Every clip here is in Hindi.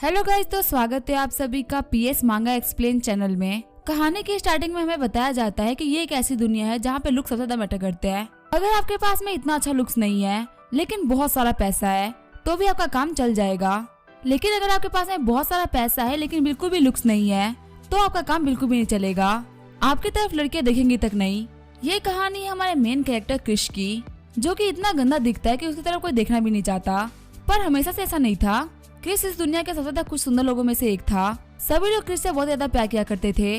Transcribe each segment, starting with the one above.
हेलो गाइस, तो स्वागत है आप सभी का पीएस मांगा एक्सप्लेन चैनल में। कहानी की स्टार्टिंग में हमें बताया जाता है कि ये एक ऐसी दुनिया है जहाँ पे लुक सबसे ज्यादा मैटर करते हैं। अगर आपके पास में इतना अच्छा लुक्स नहीं है लेकिन बहुत सारा पैसा है तो भी आपका काम चल जाएगा। लेकिन अगर आपके पास में बहुत सारा पैसा है लेकिन बिल्कुल भी लुक्स नहीं है तो आपका काम बिल्कुल भी नहीं चलेगा। आपकी तरफ लड़कियां देखेंगी तक नहीं। ये कहानी है हमारे मेन कैरेक्टर क्रिश की, जो कि इतना गंदा दिखता है कि उसकी तरफ कोई देखना भी नहीं चाहता। पर हमेशा से ऐसा नहीं था। क्रिस इस दुनिया के सबसे ज्यादा कुछ सुंदर लोगों में से एक था। सभी लोग क्रिस से बहुत ज्यादा प्यार किया करते थे,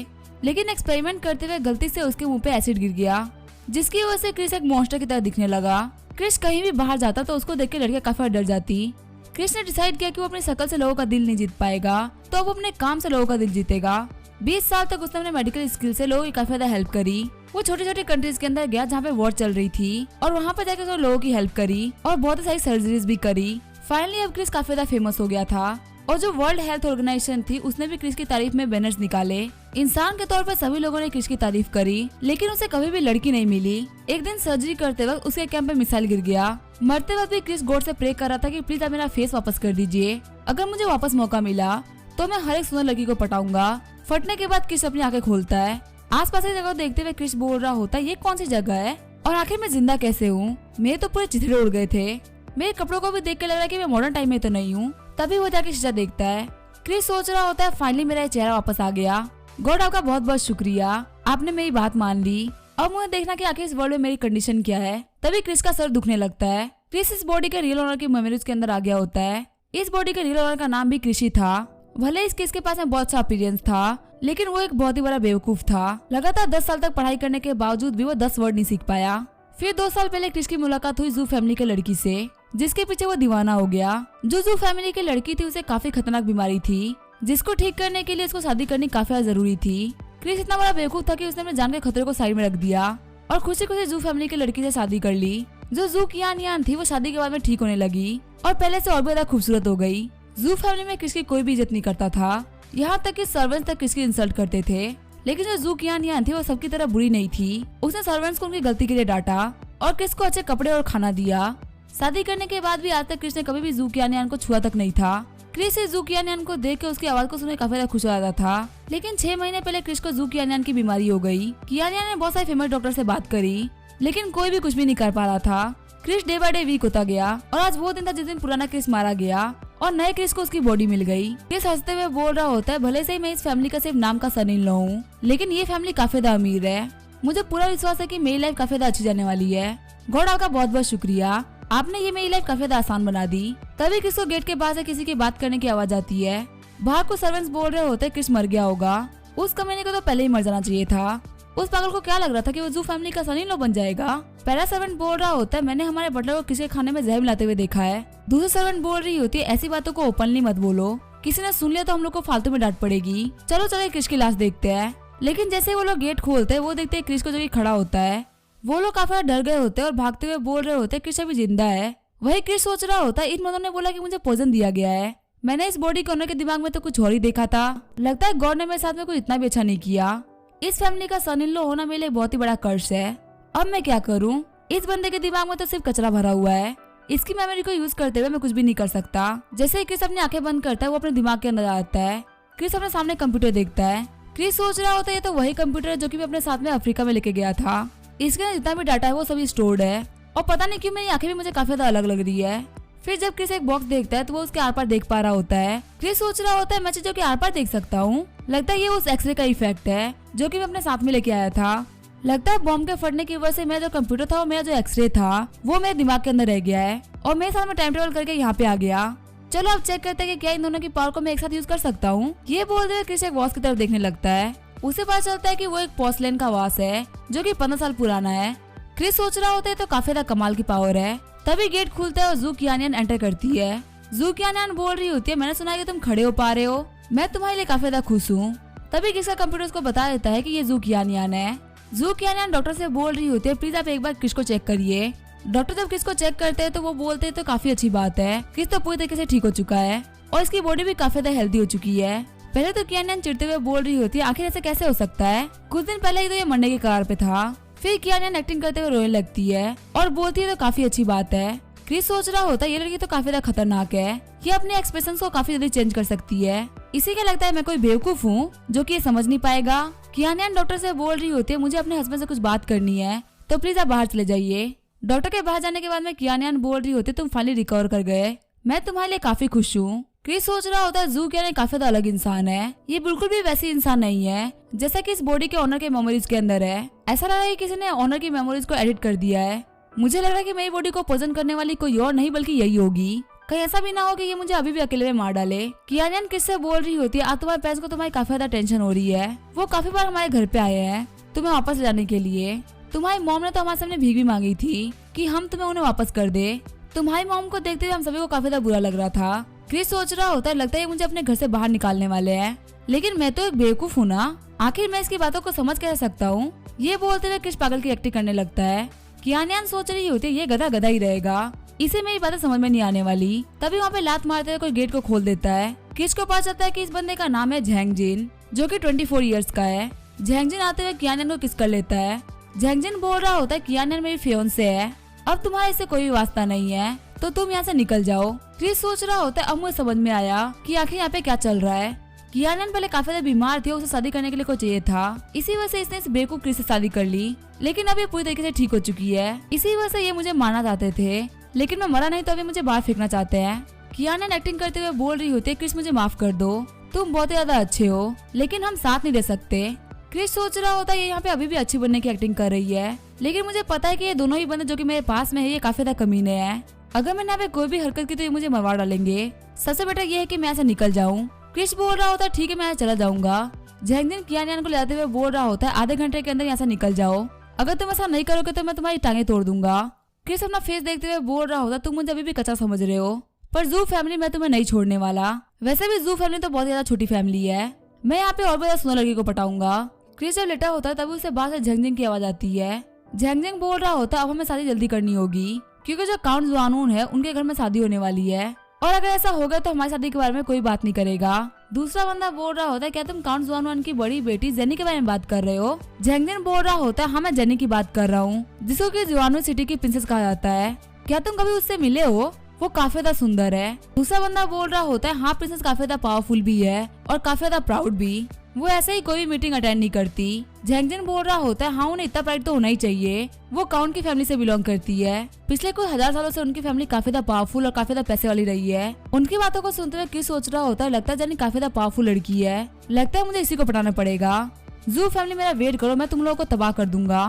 लेकिन एक्सपेरिमेंट करते हुए गलती से उसके मुंह पे एसिड गिर गया, जिसकी वजह से क्रिस एक मॉन्स्टर की तरह दिखने लगा। क्रिस कहीं भी बाहर जाता तो उसको देख के लड़कियां काफी डर जाती। क्रिस ने डिसाइड किया कि वो अपनी शक्ल से लोगों का दिल नहीं जीत पाएगा, तो अब वो अपने काम से लोगों का दिल जीतेगा। 20 साल तक उसने अपने मेडिकल स्किल से लोगों की काफी ज्यादा हेल्प करी। वो छोटी छोटी कंट्रीज के अंदर गया जहाँ पे वॉर चल रही थी और वहाँ पे जाकर लोगों की हेल्प करी और बहुत सारी सर्जरीज भी करी। फाइनली अब क्रिस काफी ज्यादा फेमस हो गया था और जो वर्ल्ड हेल्थ ऑर्गेनाइजेशन थी उसने भी क्रिस की तारीफ में बैनर्स निकाले। इंसान के तौर पर सभी लोगों ने क्रिस की तारीफ करी, लेकिन उसे कभी भी लड़की नहीं मिली। एक दिन सर्जरी करते वक्त उसके कैंप में मिसाइल गिर गया। मरते वक्त भी क्रिस गॉड से प्रे कर रहा था कि प्लीज आप मेरा फेस वापस कर दीजिए। अगर मुझे वापस मौका मिला तो मैं हर एक सुंदर लड़की को पटाऊंगा। फटने के बाद क्रिस अपनी आंखें खोलता है। आसपास की जगह देखते हुए क्रिस बोल रहा होता है, ये कौन सी जगह है और आखिर मैं जिंदा कैसे हूँ? मेरे तो पूरे चिथड़े उड़ गए थे। मेरे कपड़ों को भी देख के लग रहा है कि मैं मॉडर्न टाइम में तो नहीं हूँ। तभी वो जाके शीशा देखता है। क्रिस सोच रहा होता है, फाइनली मेरा चेहरा वापस आ गया। गॉड आपका बहुत बहुत शुक्रिया, आपने मेरी बात मान ली। अब मुझे देखना कि आखिर इस वर्ल्ड में मेरी कंडीशन क्या है। तभी क्रिस का सर दुखने लगता है। क्रिस इस बॉडी के रियल ओनर की मेमोरीज के अंदर आ गया होता है। इस बॉडी के रियल ओनर का नाम भी क्रिशी था। भले इस क्रिस के पास में बहुत सा अपीयरेंस था, लेकिन वो एक बहुत ही बड़ा बेवकूफ था। लगातार 10 साल तक पढ़ाई करने के बावजूद भी वो 10 वर्ड नहीं सीख पाया। फिर 2 साल पहले क्रिस की मुलाकात हुई जू फैमिली के लड़की से, जिसके पीछे वो दीवाना हो गया। जो जू फैमिली की लड़की थी उसे काफी खतरनाक बीमारी थी, जिसको ठीक करने के लिए उसको शादी करनी काफी जरूरी थी। क्रिस इतना बड़ा बेवकूफ था कि उसने अपने जान के खतरे को साइड में रख दिया और खुशी खुशी जू फैमिली की लड़की से शादी कर ली। जो जू कियान थी वो शादी के बाद में ठीक होने लगी और पहले से और भी ज्यादा खूबसूरत हो गई। जू फैमिली में क्रिस की कोई भी इज्जत नहीं करता था, यहाँ तक कि सर्वेंट्स तक क्रिस की इंसल्ट करते थे। लेकिन जो जू कियान थी वो सबकी तरह बुरी नहीं थी। उसने सर्वेंट्स को उनकी गलती के लिए डांटा और क्रिस को अच्छे कपड़े और खाना दिया। शादी करने के बाद भी आज तक क्रिस ने कभी भी जू कियान को छुआ तक नहीं था। क्रिस इस जू कियान को देख के उसकी आवाज को सुनकर काफी ज्यादा खुश हो जाता था। लेकिन 6 महीने पहले क्रिस को जू कियान की बीमारी हो गई। कियान ने बहुत सारे फेमस डॉक्टर से बात करी, लेकिन कोई भी कुछ भी नहीं कर पा रहा था। क्रिस डे बाय डे वीक होता गया और आज वो दिन था जिस दिन पुराना क्रिस मारा गया और नए क्रिस को उसकी बॉडी मिल गई। क्रिस हंसते हुए बोल रहा होता है, भले से ही मैं इस फैमिली का सिर्फ नाम का सन इन लॉ हूँ, लेकिन ये फैमिली काफी ज्यादा अमीर है। मुझे पूरा विश्वास है कि मेरी लाइफ काफी ज्यादा अच्छी जाने वाली है। गॉड आपका बहुत बहुत शुक्रिया, आपने ये मेरी लाइफ काफी ज्यादा आसान बना दी। तभी क्रिस को गेट के बाहर से किसी की बात करने की आवाज आती है। बाहर को सर्वेंट्स बोल रहे होते क्रिस मर गया होगा। उस कमीने को तो पहले ही मर जाना चाहिए था। उस पागल को क्या लग रहा था कि वो जू फैमिली का सन इन लॉ बन जाएगा। पहला सर्वेंट बोल रहा होता है, मैंने हमारे बटलर को किसी के खाने में जहर मिलाते हुए देखा है। दूसरी सर्वेंट बोल रही होती है, ऐसी बातों को ओपनली मत बोलो, किसी ने सुन लिया तो हम लोग को फालतू में डांट पड़ेगी। चलो चलो क्रिस की लाश देखते हैं। लेकिन जैसे वो लोग गेट खोलते हैं वो देखते हैं क्रिस को जो कि खड़ा होता है। वो लोग काफी डर गए होते हैं और भागते हुए बोल रहे होते हैं क्रिस अभी जिंदा है। वही क्रिस सोच रहा होता है, इन मर्दों ने बोला कि मुझे पॉइजन दिया गया है। मैंने इस बॉडी के ओनर के दिमाग में तो कुछ और ही देखा था। लगता है गॉड ने मेरे साथ में कुछ इतना भी अच्छा नहीं किया। इस फैमिली का सन इन लॉ होना मेरे लिए बहुत ही बड़ा कर्स है। अब मैं क्या करूं? इस बंदे के दिमाग में तो सिर्फ कचरा भरा हुआ है। इसकी मेमोरी को यूज करते हुए मैं कुछ भी नहीं कर सकता। जैसे ही क्रिस अपनी आंखें बंद करता है वो अपने दिमाग के अंदर आता है। क्रिस अपने सामने कंप्यूटर देखता है। क्रिस सोच रहा होता है, ये तो वही कंप्यूटर है जो कि मैं अपने साथ में अफ्रीका में लेके गया था। इसके अंदर जितना भी डाटा है वो सभी स्टोर्ड है और पता नहीं क्यों मेरी आंखें भी मुझे काफी ज्यादा अलग लग रही है। फिर जब क्रिस एक बॉक्स देखता है तो वो उसके आर पार देख पा रहा होता है। क्रिस सोच रहा होता है, मैं चीजों के आर पार देख सकता हूँ। लगता है ये उस एक्सरे का इफेक्ट है जो कि मैं अपने साथ में लेके आया था। लगता है बॉम्ब के फटने की वजह से मेरा जो कंप्यूटर था और मेरा जो एक्सरे था वो मेरे दिमाग के अंदर रह गया है और मेरे साथ में टाइम ट्रेवल करके यहाँ पे आ गया। चलो अब चेक करते हैं कि क्या इन दोनों की पावर को मैं एक साथ यूज कर सकता हूँ। ये बोलते हुए क्रिस एक वॉच की तरफ देखने लगता है। उसे पता चलता है कि वो एक पोर्सलेन का वास है जो कि 15 साल पुराना है। क्रिस सोच रहा होता है तो काफी ज्यादा कमाल की पावर है। तभी गेट खुलता है और जू कियान एंटर करती है। जू कियान बोल रही होती है, मैंने सुना है कि तुम खड़े हो पा रहे हो, मैं तुम्हारे लिए काफी ज्यादा खुश हूँ। तभी किसका कंप्यूटर उसको बता देता है कि ये जू कियान है। जू कियान डॉक्टर से बोल रही होती है, प्लीज आप एक बार क्रिस को चेक करिए। डॉक्टर जब क्रिस को चेक करते हैं तो वो बोलते हैं तो काफी अच्छी बात है, क्रिस तो पूरी तरीके से ठीक हो चुका है और इसकी बॉडी भी काफी ज्यादा हेल्दी हो चुकी है। पहले तो कियान चिढ़ते हुए बोल रही होती है, आखिर ऐसे कैसे हो सकता है, कुछ दिन पहले ही तो ये मरने के कगार पे था। फिर कियान एक्टिंग करते हुए रोने लगती है और बोलती है तो काफी अच्छी बात है। क्रिस सोच रहा होता है ये लड़की तो काफी ज्यादा खतरनाक है, ये अपने एक्सप्रेशन को काफी जल्दी चेंज कर सकती है। इसी का लगता है मैं कोई बेवकूफ हूँ जो कि ये समझ नहीं पाएगा। कियानियन डॉक्टर से बोल रही होती है मुझे अपने हस्बैंड से कुछ बात करनी है, तो प्लीज आप बाहर चले जाइए। डॉक्टर के बाहर जाने के बाद में कियानियन बोल रही होती है तुम फाइनली रिकवर कर गए, मैं तुम्हारे लिए काफी खुश हूँ। क्रिस सोच रहा होता है जू कियानियन काफी ज्यादा अलग इंसान है, ये बिल्कुल भी वैसी इंसान नहीं है जैसा कि इस बॉडी के ऑनर के मेमोरीज के अंदर है। ऐसा लग रहा है किसी ने ऑनर की मेमोरीज को एडिट कर दिया है। मुझे लग रहा है कि मेरी बॉडी को पोजन करने वाली कोई और नहीं बल्कि यही होगी। कहीं ऐसा भी ना हो कि ये मुझे अभी भी अकेले में मार डाले। कियानियन किससे बोल रही होती है आज तुम्हारे पेरेंट्स को तुम्हारी काफी ज्यादा टेंशन हो रही है, वो काफी बार हमारे घर पे आए हैं तुम्हें वापस ले जाने के लिए। तुम्हारी मॉम ने तो हमारे सामने भीख भी मांगी थी कि हम तुम्हें उन्हें वापस कर दे। तुम्हारी मॉम को देखते हुए हम सभी को काफी ज्यादा बुरा लग रहा था। क्रिस सोच रहा होता है लगता है मुझे अपने घर से बाहर निकालने वाले हैं, लेकिन मैं तो एक बेवकूफ हूँ ना, आखिर मैं इसकी बातों को समझ कैसे सकता हूँ। ये बोलते हुए क्रिस पागल की एक्टिंग करने लगता है। कियानियन सोच रही होती है ये गधा गधा ही रहेगा, इसे मेरी बातें समझ में नहीं आने वाली। तभी वहाँ पे लात मारते हुए कोई गेट को खोल देता है। क्रिस को पता चलता है कि इस बंदे का नाम है झैंगजिन, जो कि 24 इयर्स का है। झैंगजिन आते हुए कियानियन को किस कर लेता है। झैंगजिन बोल रहा होता है कियानियन मेरी फियोंसे है, अब तुम्हारा इससे कोई वास्ता नहीं है, तो तुम यहाँ से निकल जाओ। क्रिस सोच रहा होता है अब मुझे समझ में आया कि आखिर यहाँ पे क्या चल रहा है। कियानियन पहले काफी ज्यादा बीमार थी, उसे शादी करने के लिए कोई चाहिए था, इसी वजह से इसने इस बेवकूफ क्रिस से शादी कर ली, लेकिन अब ये पूरी तरीके से ठीक हो चुकी है। इसी वजह से ये मुझे मारना चाहते थे, लेकिन मैं मरा नहीं तो अभी मुझे बाहर फेंकना चाहते हैं। कियानियन एक्टिंग करते हुए बोल रही होती है क्रिस मुझे माफ कर दो, तुम बहुत ही ज्यादा अच्छे हो, लेकिन हम साथ नहीं रह सकते। क्रिस सोच रहा होता है ये यहाँ पे अभी भी अच्छी बनने की एक्टिंग कर रही है, लेकिन मुझे पता है कि ये दोनों ही बंदे जो कि मेरे पास में है ये काफी ज्यादा कमीने हैं। अगर मैंने यहाँ पे कोई भी हरकत की तो ये मुझे मरवा डालेंगे। सबसे बेटर ये है कि मैं ऐसे निकल जाऊँ। क्रिस बोल रहा होता है ठीक है मैं चला जाऊंगा। झैंगजिन कियानियन को ले जाते हुए बोल रहा होता है आधे घंटे के अंदर यहाँ से निकल जाओ, अगर तुम ऐसा नहीं करोगे तो मैं तुम्हारी टांगे तोड़ दूंगा। क्रिस अपना फेस देखते हुए बोल रहा होता तुम मुझे अभी भी कच्चा समझ रहे हो, पर जू फैमिली मैं तुम्हें नहीं छोड़ने वाला। वैसे भी जू फैमिली तो बहुत ज्यादा छोटी फैमिली है, मैं यहाँ पे और भी ज्यादा सुंदर लड़की को पटाऊंगा। क्रिस जब लेटा होता है तभी उसे बाहर से झैंगजिन की आवाज आती है। झैंगजिन बोल रहा होता है अब हमें शादी जल्दी करनी होगी, क्योंकि जो काउंट जुआनून है उनके घर में शादी होने वाली है, और अगर ऐसा होगा तो हमारी शादी के बारे में कोई बात नहीं करेगा। दूसरा बंदा बोल रहा होता है क्या तुम काउंट जुआनून की बड़ी बेटी जेनी के बारे में बात कर रहे हो। झैंगजिन बोल रहा होता है हाँ मैं जेनी की बात कर रहा हूँ, जिसको कि जुआनून सिटी की प्रिंसेस कहा जाता है। क्या तुम कभी उससे मिले हो, वो काफी ज्यादा सुंदर है। दूसरा बंदा बोल रहा होता है हाँ प्रिंसेस काफी ज्यादा पावरफुल भी है और काफी ज्यादा प्राउड भी, वो ऐसे ही कोई भी मीटिंग अटेंड नहीं करती। झैंगजिन बोल रहा होता है हाँ उन्हें इतना प्राइड तो होना ही चाहिए, वो काउंट की फैमिली से बिलोंग करती है, पिछले कोई 1000 सालों से उनकी फैमिली काफी ज्यादा पावरफुल और काफी ज्यादा पैसे वाली रही है। उनकी बातों को सुनते हुए क्रिस सोच रहा होता है लगता है जेनी काफी ज्यादा पावरफुल लड़की है, लगता है मुझे इसी को पटाना पड़ेगा। जू फैमिली मेरा वेट करो, मैं तुम लोगों को तबाह कर दूंगा।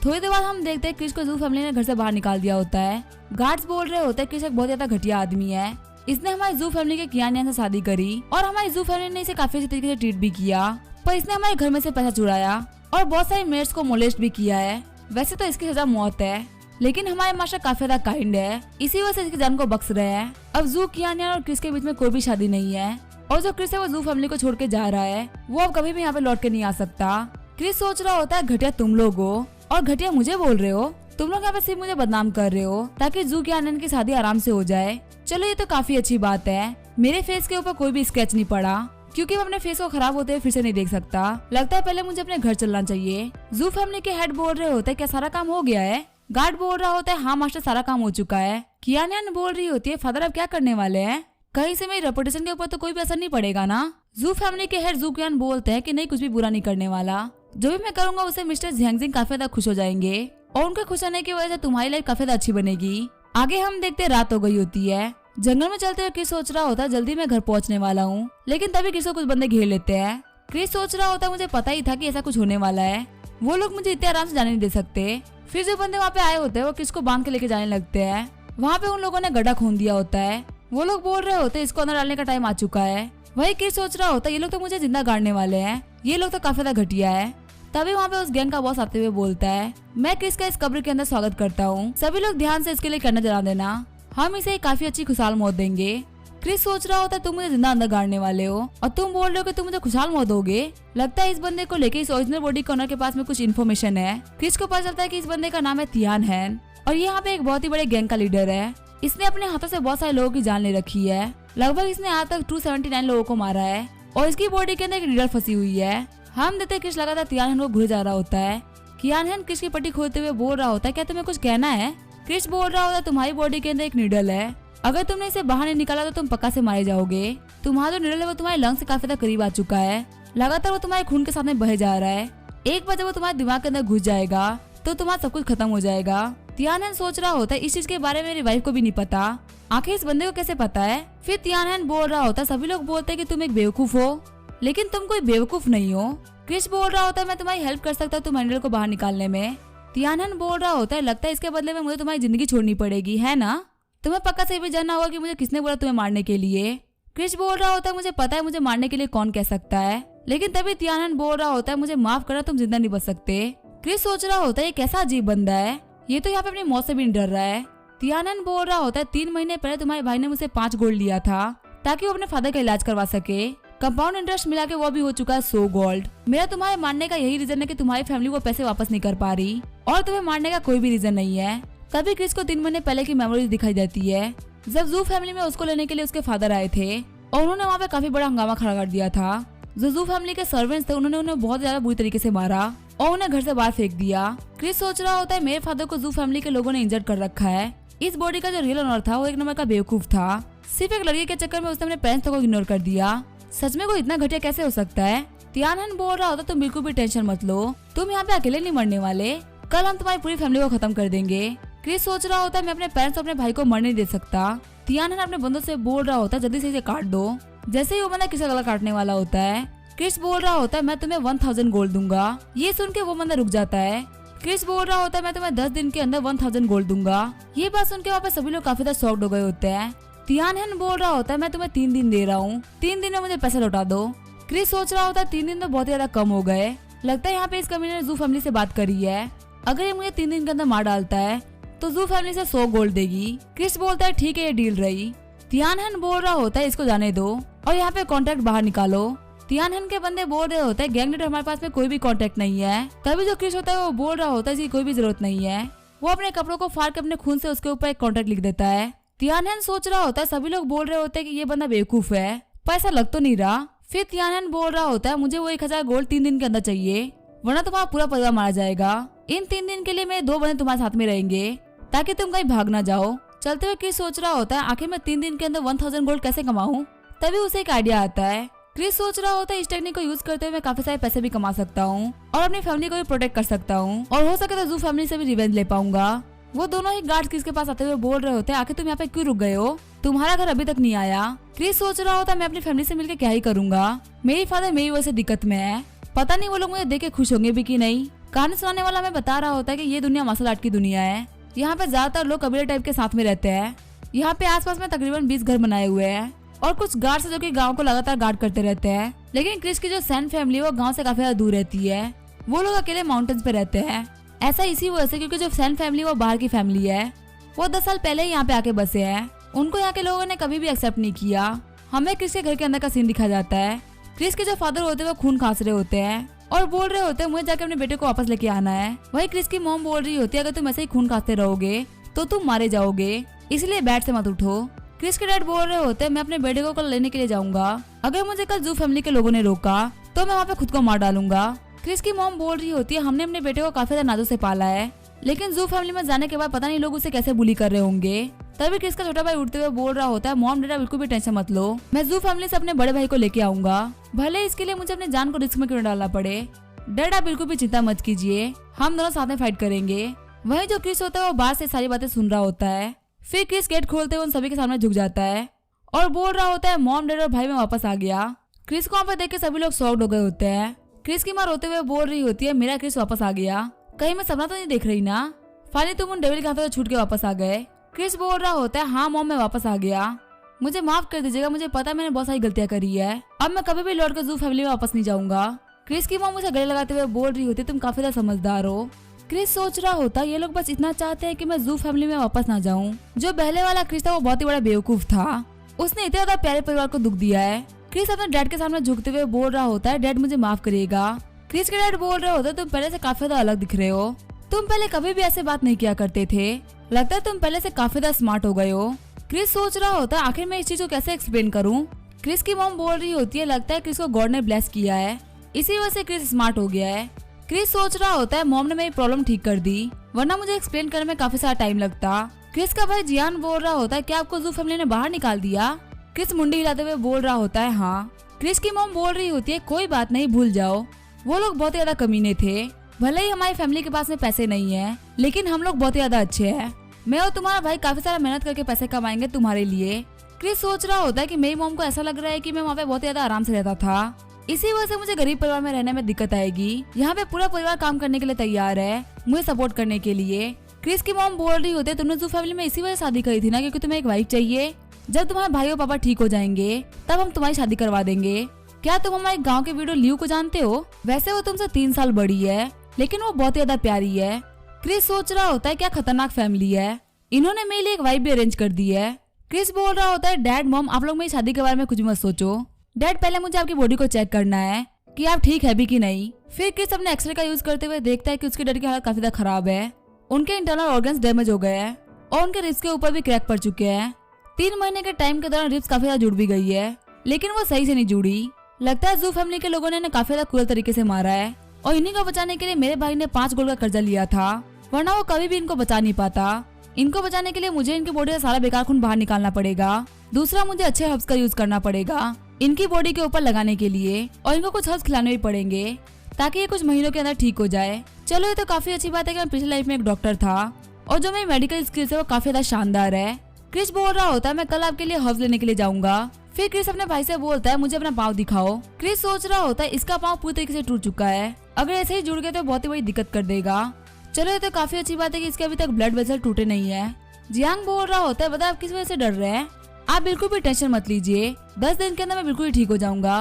थोड़ी देर बाद हम देखते हैं क्रिस को जू फैमिली ने घर से बाहर निकाल दिया होता है। गार्ड्स बोल रहे होते हैं क्रिस एक बहुत ज्यादा घटिया आदमी है, इसने हमारी जू फैमिली के कियानियन से शादी करी और हमारी जू फैमिली ने इसे काफी अच्छे तरीके से ट्रीट भी किया, पर इसने हमारे घर में से पैसा चुराया और बहुत सारी मेट्स को मोलेस्ट भी किया है। वैसे तो इसकी सजा मौत है, लेकिन हमारे मास्टर काफी ज्यादा काइंड है, इसी वजह से इसकी जान को बख्श रहे हैं। अब जू कियानियन और क्रिस के बीच में कोई भी शादी नहीं है, और जो क्रिस है वो जू फैमिली को छोड़ के जा रहा है, वो अब कभी भी यहाँ पे लौट के नहीं आ सकता। क्रिस सोच रहा होता है घटिया तुम लोग हो और घटिया मुझे बोल रहे हो, तुम लोग यहाँ पे सिर्फ मुझे बदनाम कर रहे हो ताकि जू कियानियन की शादी आराम से हो जाए। चलो ये तो काफी अच्छी बात है, मेरे फेस के ऊपर कोई भी स्क्रैच नहीं पड़ा, क्योंकि मैं अपने फेस को खराब होते हुए फिर से नहीं देख सकता। लगता है पहले मुझे अपने घर चलना चाहिए। जू फैमिली के हेड बोल रहे होते हैं क्या सारा काम हो गया है। गार्ड बोल रहा होता है हाँ मास्टर सारा काम हो चुका है। कियानियन बोल रही होती है फादर अब क्या करने वाले हैं, कहीं से मेरी रेपुटेशन के ऊपर तो कोई भी असर नहीं पड़ेगा ना। जू फैमिली के हेड जू कियान बोलते हैं कि नहीं कुछ भी बुरा नहीं करने वाला, जो भी मैं करूंगा उससे मिस्टर झैंगजिन काफी ज्यादा खुश हो जाएंगे और उनके खुश होने की वजह से तुम्हारी लाइफ काफी ज्यादा अच्छी बनेगी। आगे हम देखते रात हो गई होती है। जंगल में चलते हुए क्रिस सोच रहा होता है जल्दी मैं घर पहुंचने वाला हूँ, लेकिन तभी क्रिस को कुछ बंदे घेर लेते हैं। क्रिस सोच रहा होता है मुझे पता ही था कि ऐसा कुछ होने वाला है, वो लोग मुझे इतने आराम से जाने नहीं दे सकते। फिर जो बंदे वहाँ पे आए होते हैं वो क्रिस को बांध के लेके जाने लगते हैं। वहाँ पे उन लोगों ने गड्ढा खोद दिया होता है, वो लोग बोल रहे होते हैं इसको अंदर डालने का टाइम आ चुका है। वही क्रिस सोच रहा होता है ये लोग तो मुझे जिंदा गाड़ने वाले हैं, ये लोग तो काफी ज्यादा घटिया है। तभी वहाँ पे उस गैंग का बॉस आते हुए बोलता है मैं क्रिस का इस कब्र के अंदर स्वागत करता हूँ, सभी लोग ध्यान से इसके लिए करना जला देना, हम इसे काफी अच्छी खुशहाल मौत देंगे। क्रिस सोच रहा होता है तुम मुझे जिंदा अंदर गाड़ने वाले हो और तुम बोल रहे हो कि तुम मुझे खुशहाल मौत दोगे। लगता है इस बंदे को लेके इस ओरिजिनल बॉडी के ओनर के पास में कुछ इन्फॉर्मेशन है। क्रिस को पता चलता है कि इस बंदे का नाम है तियान हैन और ये यहाँ पे एक बहुत ही बड़े गैंग का लीडर है। इसने अपने हाथों से बहुत सारे लोगों की जान ले रखी है, लगभग इसने आज तक 279 लोगों को मारा है और इसकी बॉडी के अंदर एक नीडल फंसी हुई है। हम देते क्रिस लगातार तियान हैन को घुरे जा रहा होता है। तियान हैन क्रिस की पट्टी खोलते हुए बोल रहा होता है क्या तुम्हें कुछ कहना है। क्रिस बोल रहा होता है तुम्हारी बॉडी के अंदर एक नीडल है, अगर तुमने इसे बाहर नहीं निकाला तो तुम पक्का से मारे जाओगे। तुम्हारा जो नीडल है वो तुम्हारे लंग्स से काफी ज्यादा करीब आ चुका है, लगातार वो तुम्हारे खून के साथ में बह जा रहा है। एक बार जब वो तुम्हारे दिमाग के अंदर घुस जाएगा तो तुम्हारा सब कुछ खत्म हो जाएगा। तियानहेन सोच रहा होता है इस चीज के बारे में मेरी वाइफ को भी नहीं पता, आखिर इस बंदे को कैसे पता है। फिर तियानहेन बोल रहा होता है सभी लोग बोलते हैं कि तुम एक बेवकूफ हो, लेकिन तुम कोई बेवकूफ नहीं हो। क्रिस बोल रहा होता है मैं तुम्हारी हेल्प कर सकता हूँ तुम्हारे नीडल को बाहर निकालने में। तियानहेन बोल रहा होता है लगता है इसके बदले में मुझे तुम्हारी जिंदगी छोड़नी पड़ेगी, है ना? तुम्हें पक्का से भी जानना होगा कि मुझे किसने बोला तुम्हें मारने के लिए। क्रिस बोल रहा होता है मुझे पता है मुझे मारने के लिए कौन कह सकता है, लेकिन तभी तियानहेन बोल रहा होता है मुझे माफ करना, तुम जिंदा नहीं बच सकते। क्रिस सोच रहा होता है ये कैसा अजीब बंदा है, ये तो यहाँ पे अपनी मौत से भी नहीं डर रहा है। तियानहेन बोल रहा होता है 3 महीने पहले तुम्हारे भाई ने मुझसे 5 गोल्ड लिया था ताकि वो अपने फादर का इलाज करवा सके। कंपाउंड इंटरेस्ट मिला के वो भी हो चुका है 100 गोल्ड। मेरा तुम्हारे मारने का यही रीजन है कि तुम्हारी फैमिली वो पैसे वापस नहीं कर पा रही और तुम्हें मारने का कोई भी रीजन नहीं है। तभी क्रिस को 3 महीने पहले की मेमोरीज दिखाई देती है जब जू फैमिली में उसको लेने के लिए उसके फादर आए थे और उन्होंने वहाँ पे काफी बड़ा हंगामा खड़ा कर दिया था। जो जू फैमिली के सर्वेंट्स थे उन्होंने उन्हें बहुत ज्यादा बुरी तरीके से मारा और उन्हें घर से बाहर फेंक दिया। क्रिस सोच रहा होता है मेरे फादर को जू फैमिली के लोगों ने इंजर्ड कर रखा है। इस बॉडी का जो रियल ओनर था वो एक नंबर का बेवकूफ था, सिर्फ एक लड़की के चक्कर में उसने अपने पेरेंट्स को इग्नोर कर दिया। सच में कोई इतना घटिया कैसे हो सकता है? तियानहेन बोल रहा होता तुम बिल्कुल भी टेंशन मत लो, तुम यहाँ पे अकेले नहीं मरने वाले, कल हम तुम्हारी पूरी फैमिली को खत्म कर देंगे। क्रिस सोच रहा होता है मैं अपने पेरेंट्स और अपने भाई को मरने नहीं दे सकता। तियानहेन अपने बंदों से बोल रहा होता है जल्दी से इसे काट दो। जैसे ही वो बंदा किसी गला काटने वाला होता है क्रिस बोल रहा होता है मैं तुम्हें 1000 गोल्ड दूंगा। ये सुन के वो बंदा रुक जाता है। क्रिस बोल रहा होता है मैं तुम्हें 10 दिन के अंदर 1000 गोल्ड दूंगा। ये बात सुन के वहाँ पे सभी लोग काफी ज्यादा शॉक्ड हो गए होते हैं। तियानहेन बोल रहा होता है मैं तुम्हें 3 दिन दे रहा हूँ, 3 दिन में मुझे पैसे लौटा दो। क्रिस सोच रहा होता है 3 दिन तो बहुत ज्यादा कम हो गए, लगता है यहाँ पे इस कमीने ने जू फैमिली से बात करी है। अगर ये मुझे 3 दिन के अंदर मार डालता है तो जू फैमिली से 100 गोल्ड देगी। क्रिस बोलता है ठीक है ये डील रही। तियानहेन बोल रहा होता है इसको जाने दो और यहाँ पे कॉन्ट्रैक्ट बाहर निकालो। तियानहेन के बंदे बोल रहे होते हैं गैंग लीडर हमारे पास में कोई भी कॉन्ट्रैक्ट नहीं है। तभी जो क्रिस होता है वो बोल रहा होता है इसकी कोई भी जरूरत नहीं है। वो अपने कपड़ों को फाड़ के अपने खून से उसके ऊपर एक कॉन्ट्रैक्ट लिख देता है। तियानहेन सोच रहा होता है सभी लोग बोल रहे होते हैं कि ये बंदा बेवकूफ है, पर ऐसा लग तो नहीं रहा। फिर तियानहेन बोल रहा होता है मुझे वो 1000 गोल्ड 3 दिन के अंदर चाहिए, वरना तुम्हारा पूरा परिवार मारा जाएगा। इन 3 दिन के लिए मेरे 2 बंदे तुम्हारे साथ में रहेंगे ताकि तुम कहीं भाग ना जाओ। चलते हुए क्रिस सोच रहा होता है आखिर मैं 3 दिन के अंदर 1000 गोल्ड कैसे कमाऊं। तभी उसे एक आइडिया आता है। क्रिस सोच रहा होता है इस टेक्निक को यूज करते हुए मैं काफी सारे पैसे भी कमा सकता हूँ और अपनी फैमिली को भी प्रोटेक्ट कर सकता हूँ और हो सके तो जू फैमिली से भी रिवेंज ले पाऊंगा। वो दोनों ही गार्ड्स क्रिस के पास आते हुए बोल रहे होते हैं आखिर तुम यहाँ पे क्यों रुक गए हो, तुम्हारा घर अभी तक नहीं आया। क्रिस सोच रहा होता है मैं अपनी फैमिली से मिलकर क्या ही करूंगा, मेरी फादर मेरी वजह से दिक्कत में है, पता नहीं वो लोग मुझे देख के खुश होंगे भी कि नहीं। कहानी सुनाने वाला हमें बता रहा होता है कि ये दुनिया मार्शल आर्ट की दुनिया है, यहाँ पे ज्यादातर लोग कबीले टाइप के साथ में रहते हैं। यहाँ पे आसपास में तकरीबन 20 घर बनाए हुए हैं और कुछ गार्ड्स जो कि गांव को लगातार गार्ड करते रहते हैं। लेकिन क्रिस की जो सैन फैमिली है वो गांव से काफी ज्यादा दूर रहती है, वो लोग अकेले माउंटेन्स पे रहते हैं। ऐसा इसी वजह से क्योंकि जो सैन फैमिली वो बाहर की फैमिली है, वो 10 साल पहले ही यहाँ पे आके बसे हैं। उनको यहाँ के लोगों ने कभी भी एक्सेप्ट नहीं किया। हमें क्रिस के घर के अंदर का सीन दिखा जाता है। क्रिस के जो फादर होते हैं वो खून खांस रहे होते हैं और बोल रहे होते हैं मुझे जाके अपने बेटे को वापस लेके आना है। वही क्रिस की मॉम बोल रही होती है अगर तुम ऐसे ही खून खांसते रहोगे तो तुम मारे जाओगे, इसलिए बेड से मत उठो। क्रिस के डैड बोल रहे होते हैं मैं अपने बेटे को कल लेने के लिए जाऊंगा, अगर मुझे कल जू फैमिली के लोगों ने रोका तो मैं वहाँ पे खुद को मार डालूंगा। क्रिस की मॉम बोल रही होती है हमने अपने बेटे को काफी ज्यादा नाजुक से पाला है, लेकिन जू फैमिली में जाने के बाद पता नहीं लोग उसे कैसे बुली कर रहे होंगे। तभी क्रिस का छोटा भाई उठते हुए बोल रहा होता है मॉम डैडा बिल्कुल भी टेंशन मत लो, मैं जू फैमिली से अपने बड़े भाई को लेके आऊंगा, भले इसके लिए मुझे अपनी जान को रिस्क में क्यों डालना पड़े। डैडा बिल्कुल भी चिंता मत कीजिए, हम दोनों साथ में फाइट करेंगे। वही जो क्रिस होता है वो बाहर से सारी बातें सुन रहा होता है। फिर क्रिस गेट खोलते हुए उन सभी के सामने झुक जाता है और बोल रहा होता है मॉम डैड और भाई मैं वापस आ गया। क्रिस को वहाँ पे देख के सभी लोग शॉक्ड हो गए होते हैं। क्रिस की माँ रोते हुए बोल रही होती है मेरा क्रिस वापस आ गया, कहीं मैं सपना तो नहीं देख रही ना। फाइनली तुम उन डेविल के हाथों से छूट के वापस आ गए। क्रिस बोल रहा होता है हाँ मॉम मैं वापस आ गया, मुझे माफ कर दीजिएगा, मुझे पता मैंने बहुत सारी गलतियां करी है, अब मैं कभी भी लौट कर जू फैमिली में वापस नहीं जाऊंगा। क्रिस की मॉम मुझे गले लगाते हुए बोल रही होती तुम काफी ज्यादा समझदार हो। क्रिस सोच रहा होता ये लोग बस इतना चाहते हैं कि मैं जू फैमिली में वापस ना जाऊं। जो पहले वाला क्रिस था वो बहुत ही बड़ा बेवकूफ था, उसने इतने ज्यादा प्यारे परिवार को दुख दिया है। क्रिस अपने डैड के सामने झुकते हुए बोल रहा होता है डैड मुझे माफ करिएगा। क्रिस के डैड बोल रहे होते तुम पहले से काफी ज्यादा अलग दिख रहे हो, तुम पहले कभी भी ऐसे बात नहीं किया करते थे, लगता है तुम पहले से काफी ज्यादा स्मार्ट हो गए हो। क्रिस सोच रहा होता है आखिर मैं इस चीज को कैसे एक्सप्लेन करूं। क्रिस की मॉम बोल रही होती है लगता है क्रिस को गॉड ने ब्लेस किया है, इसी वजह से क्रिस स्मार्ट हो गया है। क्रिस सोच रहा होता है मॉम ने मेरी प्रॉब्लम ठीक कर दी, वरना मुझे एक्सप्लेन करने में काफी सारा टाइम लगता। क्रिस का भाई जियान बोल रहा होता है, क्या आपको जू फैमिली ने बाहर निकाल दिया? क्रिस मुंडी हिलाते हुए बोल रहा होता है, हाँ। क्रिस की मॉम बोल रही होती है, कोई बात नहीं, भूल जाओ, वो लोग बहुत ज्यादा कमीने थे। भले ही हमारी फैमिली के पास में पैसे नहीं है, लेकिन हम लोग बहुत ज्यादा अच्छे हैं। मैं और तुम्हारा भाई काफी सारा मेहनत करके पैसे कमाएंगे तुम्हारे लिए। क्रिस सोच रहा होता है कि मेरी मॉम को ऐसा लग रहा है कि मैं वहाँ पे बहुत ज्यादा आराम से रहता था, इसी वजह से मुझे गरीब परिवार में रहने में दिक्कत आएगी। यहाँ पे पूरा परिवार काम करने के लिए तैयार है, मुझे सपोर्ट करने के लिए। क्रिस की मॉम बोल रही होती है, तुमने जू फैमिली में इसी वजह शादी करी थी ना, क्योंकि तुम्हें एक वाइफ चाहिए। जब तुम्हारे भाई और पापा ठीक हो जाएंगे तब हम तुम्हारी शादी करवा देंगे। क्या तुम हमारे गाँव के वीडियो लियू को जानते हो? वैसे वो तुमसे 3 साल बड़ी है, लेकिन वो बहुत ज्यादा प्यारी है। क्रिस सोच रहा होता है, क्या खतरनाक फैमिली है, इन्होंने मेरे लिए एक वाइफ भी अरेंज कर दी है। क्रिस बोल रहा होता है, डैड मॉम आप लोग मेरी शादी के बारे में कुछ मत सोचो। डैड पहले मुझे आपकी बॉडी को चेक करना है कि आप ठीक है भी कि नहीं। फिर क्रिस अपने एक्सरे का यूज करते हुए देखता है कि उसके डैड की हालत काफी ज्यादा खराब है, उनके इंटरनल ऑर्गन्स डैमेज हो गए हैं और उनके रिब्स के ऊपर भी क्रैक पड़ चुके हैं। 3 महीने के टाइम के दौरान रिब्स काफी ज्यादा जुड़ भी गई है, लेकिन वो सही से नहीं जुड़ी। लगता है जू फैमिली के लोगों ने इन्हें काफी ज्यादा क्रूर तरीके से मारा है और इन्हीं को बचाने के लिए मेरे भाई ने 5 गोल्ड का कर्जा लिया था, वरना वो कभी भी इनको बचा नहीं पाता। इनको बचाने के लिए मुझे इनकी बॉडी से सारा बेकार खून बाहर निकालना पड़ेगा। दूसरा, मुझे अच्छे हर्ब्स का यूज करना पड़ेगा इनकी बॉडी के ऊपर लगाने के लिए, और इनको कुछ हर्ब्स खिलाने भी पड़ेंगे ताकि ये कुछ महीनों के अंदर ठीक हो जाए। चलो ये तो काफी अच्छी बात है कि मैं पिछली लाइफ में एक डॉक्टर था और जो मेरी मेडिकल स्किल्स है वो काफी ज्यादा शानदार है। क्रिस बोल रहा होता है, मैं कल आपके लिए हर्ब्स लेने के लिए जाऊंगा। फिर क्रिस अपने भाई से बोलता है, मुझे अपना पाँव दिखाओ। क्रिस सोच रहा होता है, इसका पाँव पूरी तरीके से टूट चुका है, अगर ऐसे ही जुड़ गए तो बहुत ही बड़ी दिक्कत कर देगा। चलो ये तो काफी अच्छी बात है कि इसके अभी तक ब्लड वेसल टूटे नहीं है। जियांग बोल रहा होता है, बता आप किस वजह से डर रहे हैं? आप बिल्कुल भी टेंशन मत लीजिए, 10 दिन के अंदर मैं बिल्कुल ही ठीक हो जाऊंगा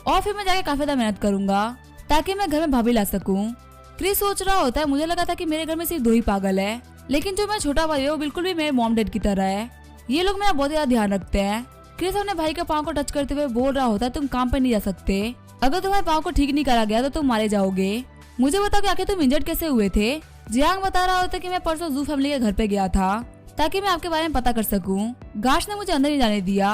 और फिर मैं जाके काफी ज्यादा मेहनत करूंगा ताकि मैं घर में भाभी ला सकूं। क्रिस सोच रहा होता है, मुझे लगा था कि मेरे घर में सिर्फ 2 ही पागल है, लेकिन जो मेरा छोटा भाई है वो बिल्कुल भी मेरे मॉम डैड की तरह है। ये लोग मेरा बहुत ज्यादा ध्यान रखते हैं। क्रिस अपने भाई के पाँव को टच करते हुए बोल रहा होता है, तुम काम पे नहीं जा सकते, अगर तुम्हारे पाँव को ठीक नहीं करा गया तो तुम मारे जाओगे। मुझे बताओ कि आखिर तुम इंजर्ड कैसे हुए थे? जियांग बता रहा होता है कि मैं परसों जू फैमिली के घर पे गया था ताकि मैं आपके बारे में पता कर सकूं। गार्ड्स ने मुझे अंदर नहीं जाने दिया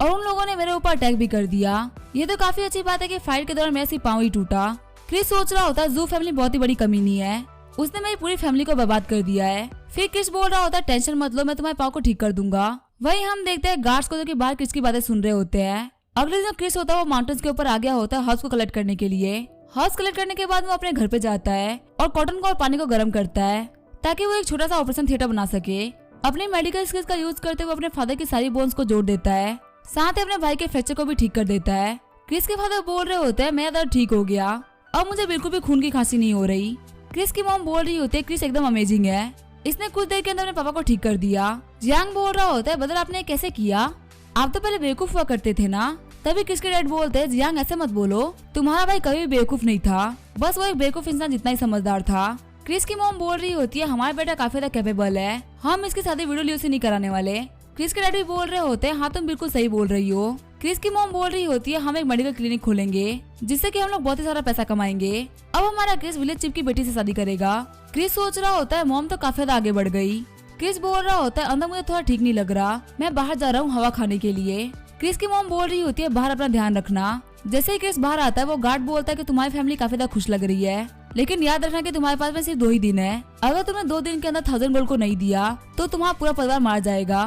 और उन लोगों ने मेरे ऊपर अटैक भी कर दिया। ये तो काफी अच्छी बात है कि फाइट के दौरान मेरा सिर्फ पाँव ही टूटा। क्रिस सोच रहा होता है, जू फैमिली बहुत ही बड़ी कमीनी है, उसने मेरी पूरी फैमिली को बर्बाद कर दिया है। फिर क्रिस बोल रहा होता है, टेंशन मत लो, मैं तुम्हारे पाँव को ठीक कर दूंगा। वही हम देखते हैं गार्ड्स को जो कि बाहर क्रिस की बातें सुन रहे होते हैं। अगले दिन क्रिस होता है वो माउंटेन्स के ऊपर आ गया होता है हर्ब्स को कलेक्ट करने के लिए। हर्ब्स कलेक्ट करने के बाद वो अपने घर पे जाता है और कॉटन को और पानी को गर्म करता है ताकि वो एक छोटा सा ऑपरेशन थिएटर बना सके। अपने मेडिकल स्किल्स का यूज करते हुए अपने फादर की सारी बोन्स को जोड़ देता है, साथ ही अपने भाई के फ्रैक्चर को भी ठीक कर देता है। क्रिस के फादर बोल रहे होते हैं, मेरा दर्द ठीक हो गया, अब मुझे बिल्कुल भी खून की खांसी नहीं हो रही। क्रिस की मॉम बोल रही होती है, क्रिस एकदम अमेजिंग है, इसने कुछ देर के अंदर अपने पापा को ठीक कर दिया। जियांग बोल रहा होता है, बदल आपने कैसे किया? आप तो पहले बेवकूफ हुआ करते थे ना। तभी क्रिस के डैड बोलते हैं, जियांग ऐसे मत बोलो, तुम्हारा भाई कभी भी बेवकूफ नहीं था, बस वो एक बेवकूफ इंसान जितना ही समझदार था। क्रिस की मॉम बोल रही होती है, हमारा बेटा काफी ज्यादा कैपेबल है, हम इसकी शादी वीडियो लियो से नहीं कराने वाले। क्रिस के डैड भी बोल रहे होते हैं, हाँ तुम बिल्कुल सही बोल रही हो। क्रिस की मॉम बोल रही होती है, हम एक मेडिकल क्लिनिक खोलेंगे जिससे कि हम लोग बहुत ही सारा पैसा कमाएंगे। अब हमारा क्रिस विलेज चिप की बेटी से शादी करेगा। क्रिस सोच रहा होता है, मॉम तो काफी ज्यादा आगे बढ़ गई। क्रिस बोल रहा होता है, अंदर मुझे थोड़ा ठीक नहीं लग रहा, मैं बाहर जा रहा हूँ हवा खाने के लिए। क्रिस की मॉम बोल रही होती है, बाहर अपना ध्यान रखना। जैसे ही क्रिस बाहर आता है वो गार्ड बोलता है कि तुम्हारी फैमिली काफी ज्यादा खुश लग रही है, लेकिन याद रखना कि तुम्हारे पास में सिर्फ 2 ही दिन है, अगर तुमने 2 दिन के अंदर 1000 गोल्ड को नहीं दिया तो तुम्हारा पूरा परिवार मार जाएगा।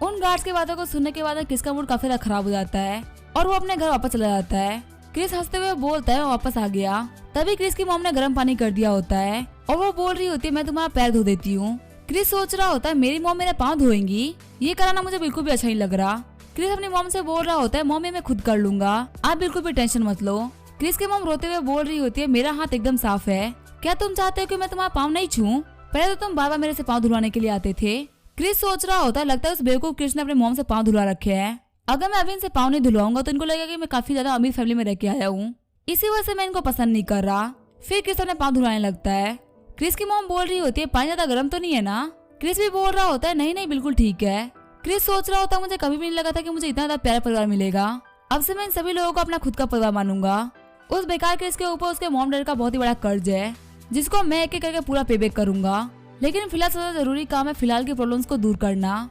उन गार्ड्स की बातों को सुनने के बाद क्रिस का मूड काफी ज्यादा खराब हो जाता है और वो अपने घर वापस चला जाता है। क्रिस हंसते हुए बोलता है, वो वापस आ गया। तभी क्रिस की मॉम ने गर्म पानी कर दिया होता है और वो बोल रही होती है, मैं तुम्हारा पैर धो देती हूँ। क्रिस सोच रहा होता है, मेरी मॉम मेरा पाँव धोएंगी, ये कराना मुझे बिल्कुल भी अच्छा नहीं लग रहा। क्रिस अपनी मॉम से बोल रहा होता है, मॉम मैं खुद कर लूंगा, आप बिल्कुल भी टेंशन मत लो। क्रिस की मॉम रोते हुए बोल रही होती है, मेरा हाथ एकदम साफ है, क्या तुम चाहते हो कि मैं तुम्हारा पाँव नहीं छूऊं? पहले तो तुम बार बार मेरे से पाँव धुलवाने के लिए आते थे। क्रिस सोच रहा होता है, लगता है उस बेवकूफ क्रिस ने अपने मॉम से पाँव धुलवा रखे हैं, अगर मैं अभी इनसे पाँव नहीं धुलवाऊंगा तो इनको लगेगा कि मैं काफी ज्यादा अमीर फैमिली में रह के आया हूँ, इसी वजह से मैं इनको पसंद नहीं कर रहा। फिर क्रिस अपने पाँव धुलवाने लगता है। क्रिस की मॉम बोल रही होती है, पानी ज्यादा गर्म तो नहीं है ना? क्रिस भी बोल रहा होता है, नहीं नहीं बिल्कुल ठीक है। क्रिस सोच रहा होता है, मुझे कभी भी नहीं लगा था कि मुझे इतना ज्यादा प्यारा परिवार मिलेगा, अब से मैं इन सभी लोगों को अपना खुद का परिवार मानूंगा। उस बेकार क्रिस के ऊपर उसके मॉम डैड का बहुत ही बड़ा कर्ज है जिसको मैं एक एक करके पूरा पेबैक करूंगा, लेकिन फिलहाल सबसे जरूरी काम है फिलहाल की प्रॉब्लम्स को दूर करना।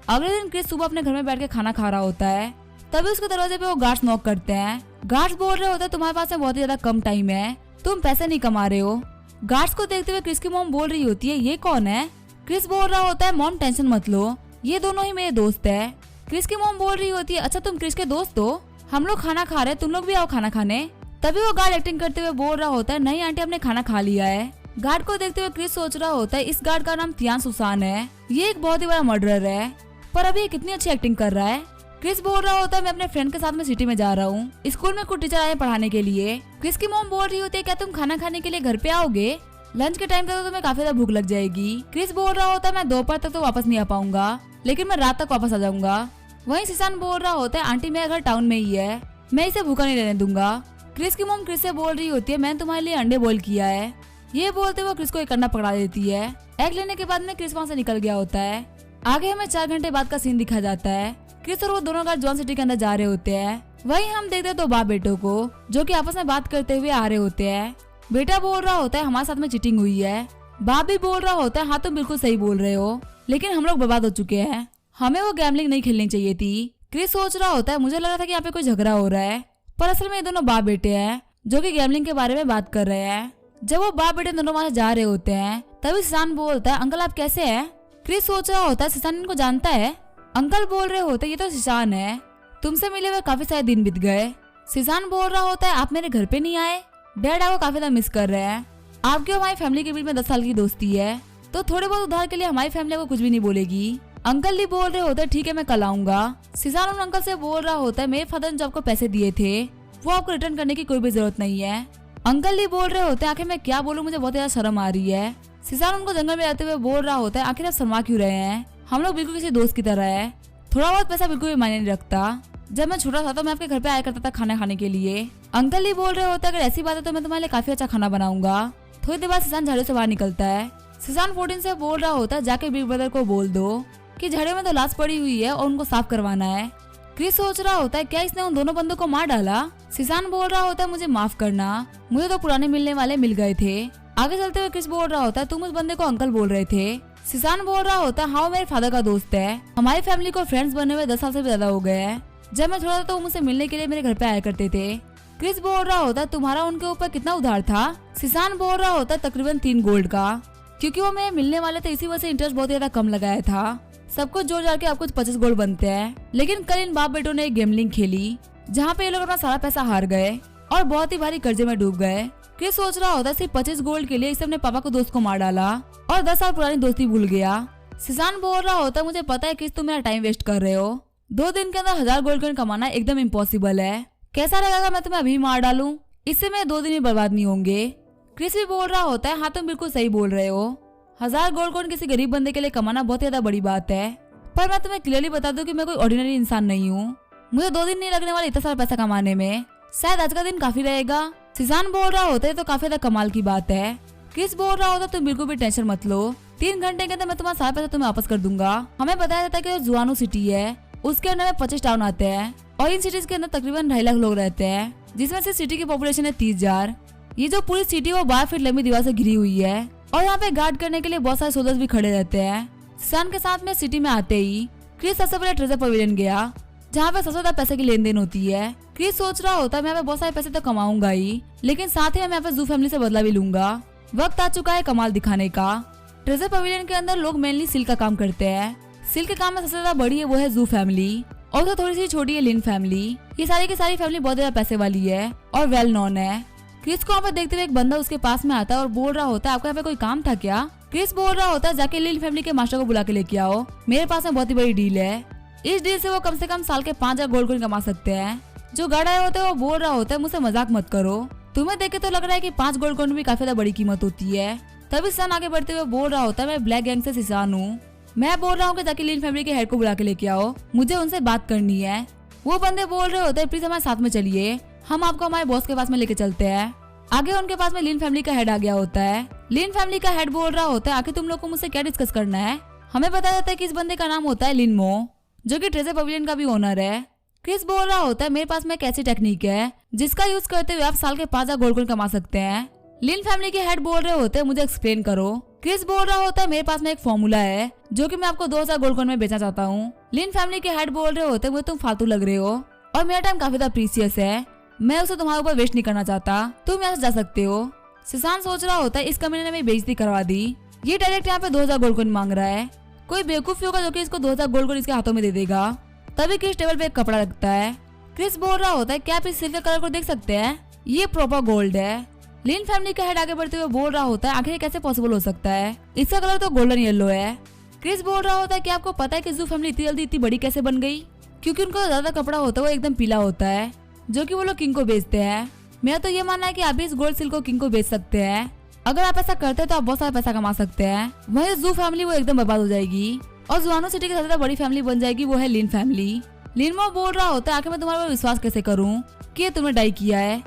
अगले दिन क्रिस सुबह अपने घर में बैठ के खाना खा रहा होता है, तभी उसके दरवाजे पे वो गार्ड्स नॉक करते हैं। गार्ड्स बोल रहे होते हैं, तुम्हारे पास में बहुत ही ज्यादा कम टाइम है, तुम पैसे नहीं कमा रहे हो, गार्ड्स को देखते हुए क्रिस की मॉम बोल रही होती है ये कौन है। क्रिस बोल रहा होता है मॉम टेंशन मत लो, ये दोनों ही मेरे दोस्त है। क्रिस की मॉम बोल रही होती है अच्छा तुम क्रिस के दोस्त हो, हम लोग खाना खा रहे हैं, तुम लोग भी आओ खाना खाने। तभी वो गार्ड एक्टिंग करते हुए बोल रहा होता है नहीं आंटी हमने खाना खा लिया है। गार्ड को देखते हुए क्रिस सोच रहा होता है इस गार्ड का नाम तियान सुसान है, ये एक बहुत ही बड़ा मर्डरर है, पर अभी ये कितनी अच्छी एक्टिंग कर रहा है। क्रिस बोल रहा होता है मैं अपने फ्रेंड के साथ में सिटी में जा रहा हूँ, स्कूल में कुछ टीचर आए पढ़ाने के लिए। क्रिस की मॉम बोल रही होती है क्या तुम खाना खाने के लिए घर पे आओगे, लंच के टाइम तक तो तुम्हें काफी ज्यादा भूख लग जाएगी। क्रिस बोल रहा होता है मैं दोपहर तक तो वापस नहीं आ पाऊंगा, लेकिन मैं रात तक वापस आ जाऊंगा। वहीं सिसान बोल रहा होता है आंटी मेरा घर टाउन में ही है, मैं इसे भूखा नहीं रहने दूंगा। क्रिस की मॉम क्रिस से बोल रही होती है मैंने तुम्हारे लिए अंडे बॉईल किया है। ये बोलते हुए क्रिस को एक अंडा पकड़ा देती है। एग लेने के बाद में क्रिस वहाँ से निकल गया होता है। आगे हमें 4 घंटे बाद का सीन दिखा जाता है। क्रिस और वो दोनों गार्ड जॉन सिटी के अंदर जा रहे होते हैं। वहीं हम देखते हैं तो बाप बेटों को जो कि आपस में बात करते हुए आ रहे होते हैं। बेटा बोल रहा होता है हमारे साथ में चीटिंग हुई है। बाप भी बोल रहा होता है हाँ तुम बिल्कुल सही बोल रहे हो, लेकिन हम लोग बर्बाद हो चुके हैं, हमें वो गैम्बलिंग नहीं खेलनी चाहिए थी। क्रिस सोच रहा होता है मुझे लग रहा था कि यहाँ पे कोई झगड़ा हो रहा है, पर असल में ये दोनों बाप बेटे हैं जो कि गैम्बलिंग के बारे में बात कर रहे हैं। जब वो बाप बेटे दोनों वहां जा रहे होते हैं तभी सिसान बोलता है अंकल आप कैसे हैं। क्रिस सोच रहा होता है सिसान इनको जानता है। अंकल बोल रहे होते ये तो सिसान है, तुमसे मिले हुए काफी सारे दिन बीत गए। सिसान बोल रहा होता है आप मेरे घर पे नहीं आए, डैड आपको काफी ज्यादा मिस कर रहे हैं, आपकी और हमारी फैमिली के बीच में 10 साल की दोस्ती है, तो थोड़े बहुत उधार के लिए हमारी फैमिली को कुछ भी नहीं बोलेगी। अंकल भी बोल रहे होते ठीक है मैं कल आऊंगा। सिसान उन अंकल से बोल रहा होता है मेरे फादर ने जो आपको पैसे दिए थे वो आपको रिटर्न करने की कोई भी जरूरत नहीं है। अंकल भी बोल रहे होते हैं आखिर मैं क्या बोलूं, मुझे बहुत ज्यादा शर्म आ रही है। सिसान उनको जंगल में जाते हुए बोल रहा होता है आखिर आप शर्मा क्यों रहे हैं, हम लोग बिल्कुल किसी दोस्त की तरह है, थोड़ा बहुत पैसा बिल्कुल भी मायने नहीं रखता, जब मैं छोटा था तो मैं आपके घर पे आया करता था खाना खाने के लिए। अंकल ही बोल रहे होते अगर ऐसी बात है तो मैं तुम्हारे लिए काफी अच्छा खाना बनाऊंगा। थोड़ी देर बाद सिसान झाड़ू से बाहर निकलता है। सिसान 14 से बोल रहा होता है जाके बिग ब्रदर को बोल दो कि झाड़ू में तो लाश पड़ी हुई है और उनको साफ करवाना है। क्रिस सोच रहा होता है क्या इसने उन दोनों बंदों को मार डाला। सिसान बोल रहा होता है मुझे माफ करना, मुझे तो पुराने मिलने वाले मिल गए थे। आगे चलते हुए क्रिस बोल रहा होता है तुम उस बंदे को अंकल बोल रहे थे। सिसान बोल रहा होता है हाँ वो मेरे फादर का दोस्त है, हमारी फैमिली को फ्रेंड्स बनने हुए 10 साल से भी ज्यादा हो गए हैं, जब मैं छोटा था तो वो मुझसे मिलने के लिए मेरे घर पे आया करते थे। क्रिस बोल रहा होता है तुम्हारा उनके ऊपर कितना उधार था। सिसान बोल रहा होता है तकरीबन 3 गोल्ड का, क्योंकि वो मेरे मिलने वाले थे इसी वजह से इंटरेस्ट बहुत ज्यादा कम लगाया था, सब कुछ जोड़ जाड़ के आपको 25 गोल्ड बनते हैं। लेकिन कल इन बाप बेटों ने एक गेमलिंग खेली जहाँ पे ये लोग अपना सारा पैसा हार गए और बहुत ही भारी कर्जे में डूब गए। क्रिस सोच रहा होता है सिर्फ 25 गोल्ड के लिए इसने अपने पापा को दोस्त को मार डाला और 10 साल पुरानी दोस्ती भूल गया। सिसान बोल रहा होता है मुझे पता है क्रिस तुम मेरा टाइम वेस्ट कर रहे हो, 2 दिन के अंदर 1000 गोल्ड कॉइन कमाना एकदम इम्पॉसिबल है, कैसा लगेगा मैं तुम्हें अभी मार डालूं, इससे मेरे 2 दिन ही बर्बाद नहीं होंगे। क्रिस भी बोल रहा होता है हाँ तुम बिल्कुल सही बोल रहे हो, 1000 गोल्ड कॉइन किसी गरीब बंदे के लिए कमाना बहुत ज्यादा बड़ी बात है, पर मैं तुम्हें क्लियरली बता दूं कि मैं कोई ऑर्डिनरी इंसान नहीं हूँ, मुझे 2 दिन नहीं लगने वाले इतना सारा पैसा कमाने में, शायद आज का दिन काफी रहेगा। सिसान बोल रहा होता है तो काफी ज्यादा कमाल की बात है। क्रिस बोल रहा होता तुम बिल्कुल भी टेंशन मत लो, 3 घंटे के अंदर मैं तुम्हारा सारा पैसा तुम्हें वापस कर दूंगा। हमें बताया जाता है कि जुआनो सिटी है, उसके अंदर में 25 टाउन आते हैं और इन सिटीज के अंदर तकरीबन 2.5 लाख लोग रहते हैं, जिसमें से सिटी की पॉपुलेशन है 30,000। ये जो पूरी सिटी वो 12 फीट लंबी दीवार से घिरी हुई है और यहाँ पे गार्ड करने के लिए बहुत सारे सोल्जर्स भी खड़े रहते हैं। सिसान के साथ में सिटी में आते ही क्रिस सबसे पहले ट्रेजर पवेलियन गया जहाँ पे सबसे ज्यादा पैसे की लेन देन होती है। क्रिस सोच रहा होता है मैं यहाँ पे बहुत सारे पैसे तो कमाऊंगा ही, लेकिन साथ ही मैं यहाँ पे जू फैमिली से बदला भी लूंगा, वक्त आ चुका है कमाल दिखाने का। ट्रेजर पवेलियन के अंदर लोग मेनली सिल्क का काम करते हैं, सिल्क के काम में सबसे ज्यादा बड़ी है वो है जू फैमिली और तो थोड़ी सी छोटी है लिन फैमिली। ये सारी की सारी फैमिली बहुत ज्यादा पैसे वाली है और वेल नोन है। क्रिस को वहाँ पे देखते हुए एक बंदा उसके पास में आता है और बोल रहा होता है आपका यहाँ पे कोई काम था क्या। क्रिस बोल रहा होता है जाके लिन फैमिली के मास्टर को बुला के लेके आओ, मेरे पास में बहुत ही बड़ी डील है, इस डील से वो कम से कम साल के 5,000 गोल्ड कॉइन कमा सकते हैं। जो गार्ड आए होते हैं वो बोल रहा होता है मुझसे मजाक मत करो, तुम्हें देख के तो लग रहा है कि 5 गोल्ड कॉइन भी काफी ज्यादा बड़ी कीमत होती है। तभी सिसान आगे बढ़ते हुए बोल रहा होता है मैं ब्लैक गैंग से सिसान हूँ, मैं बोल रहा हूँ कि जाके लिन फैमिली के हेड को बुला के लेके आओ, मुझे उनसे बात करनी है। वो बंदे बोल रहे होते हैं प्लीज हमारे साथ में चलिए, हम आपको हमारे बॉस के पास में लेके चलते हैं। आगे उनके पास में लिन फैमिली का हेड आ गया होता है। लिन फैमिली का हेड बोल रहा होता है आखिर तुम लोग को मुझसे क्या डिस्कस करना है। हमें बताया जाता है कि इस बंदे का नाम होता है लिन मो, जो कि ट्रेजर पवेलियन का भी ओनर है। क्रिस बोल रहा होता है मेरे पास में एक ऐसी टेक्निक है जिसका यूज करते हुए आप साल के 5,000 गोल्ड कॉइन कमा सकते हैं। लिन फैमिली के हेड बोल रहे होते हैं मुझे एक्सप्लेन करो। क्रिस बोल रहा होता है मेरे पास में एक फॉर्मूला है जो कि मैं आपको 2,000 गोल्ड कॉइन में बेचना चाहता हूँ। लिन फैमिली के हेड बोल रहे होते हैं मुझे तुम फालतू लग रहे हो और मेरा टाइम काफी ज्यादा प्रीसियस है, मैं उसे तुम्हारे ऊपर वेस्ट नहीं करना चाहता, तुम यहाँ से जा सकते हो। सुशांत सोच रहा होता है इस कमीने ने मेरी बेइज्जती करवा दी, ये डायरेक्ट यहाँ पे 2000 गोल्ड कॉइन मांग रहा है। कोई बेवकूफ होगा जो कि इसको 2000 गोल्ड कॉइन इसके हाथों में दे देगा। तभी क्रिस टेबल पे एक कपड़ा रखता है। क्रिस बोल रहा होता है क्या आप इस सिल्क कलर को देख सकते हैं, ये प्रॉपर गोल्ड है। लिन फैमिली का हेड आगे बढ़ते हुए बोल रहा होता है आखिर ये कैसे पॉसिबल हो सकता है, इसका कलर तो गोल्डन येलो है। क्रिस बोल रहा होता है कि आपको पता है कि जू फैमिली इतनी जल्दी इतनी बड़ी कैसे बन गई, क्योंकि उनका ज्यादा कपड़ा होता है वो एकदम पीला होता है, जो कि वो लोग किंग को बेचते हैं। मेरा तो ये मानना है कि आप भी इस गोल्ड सिल्क को किंग को बेच सकते हैं। अगर आप ऐसा करते हैं तो आप बहुत सारा पैसा कमा सकते हैं। वही जू फैमिली वो एकदम बर्बाद हो जाएगी और जुआनो सिटी की सबसे बड़ी फैमिली बन जाएगी, वो है लिन फैमिली। लिनमो बोल रहा होता है आखिर मैं तुम्हारे पर विश्वास कैसे करूं कि ये तुमने डाई किया है,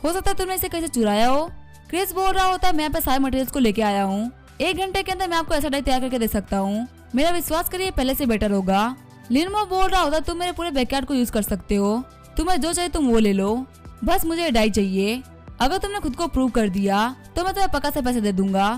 हो सकता है तुमने इसे कैसे चुराया हो। क्रिस बोल रहा होता है मैं यहाँ पे सारे मटेरियल्स को लेके आया हूँ, 1 घंटे के अंदर मैं आपको ऐसा डाई तैयार करके दे सकता हूँ, मेरा विश्वास करिए पहले से बेटर होगा। लिनमो बोल रहा होता है तुम मेरे पूरे बैकयार्ड को यूज कर सकते हो, तुम्हें जो चाहिए तुम वो ले लो, बस मुझे ये डाई चाहिए। अगर तुमने खुद को प्रूव कर दिया तो मैं तुम्हें पक्का से पैसे दे दूंगा।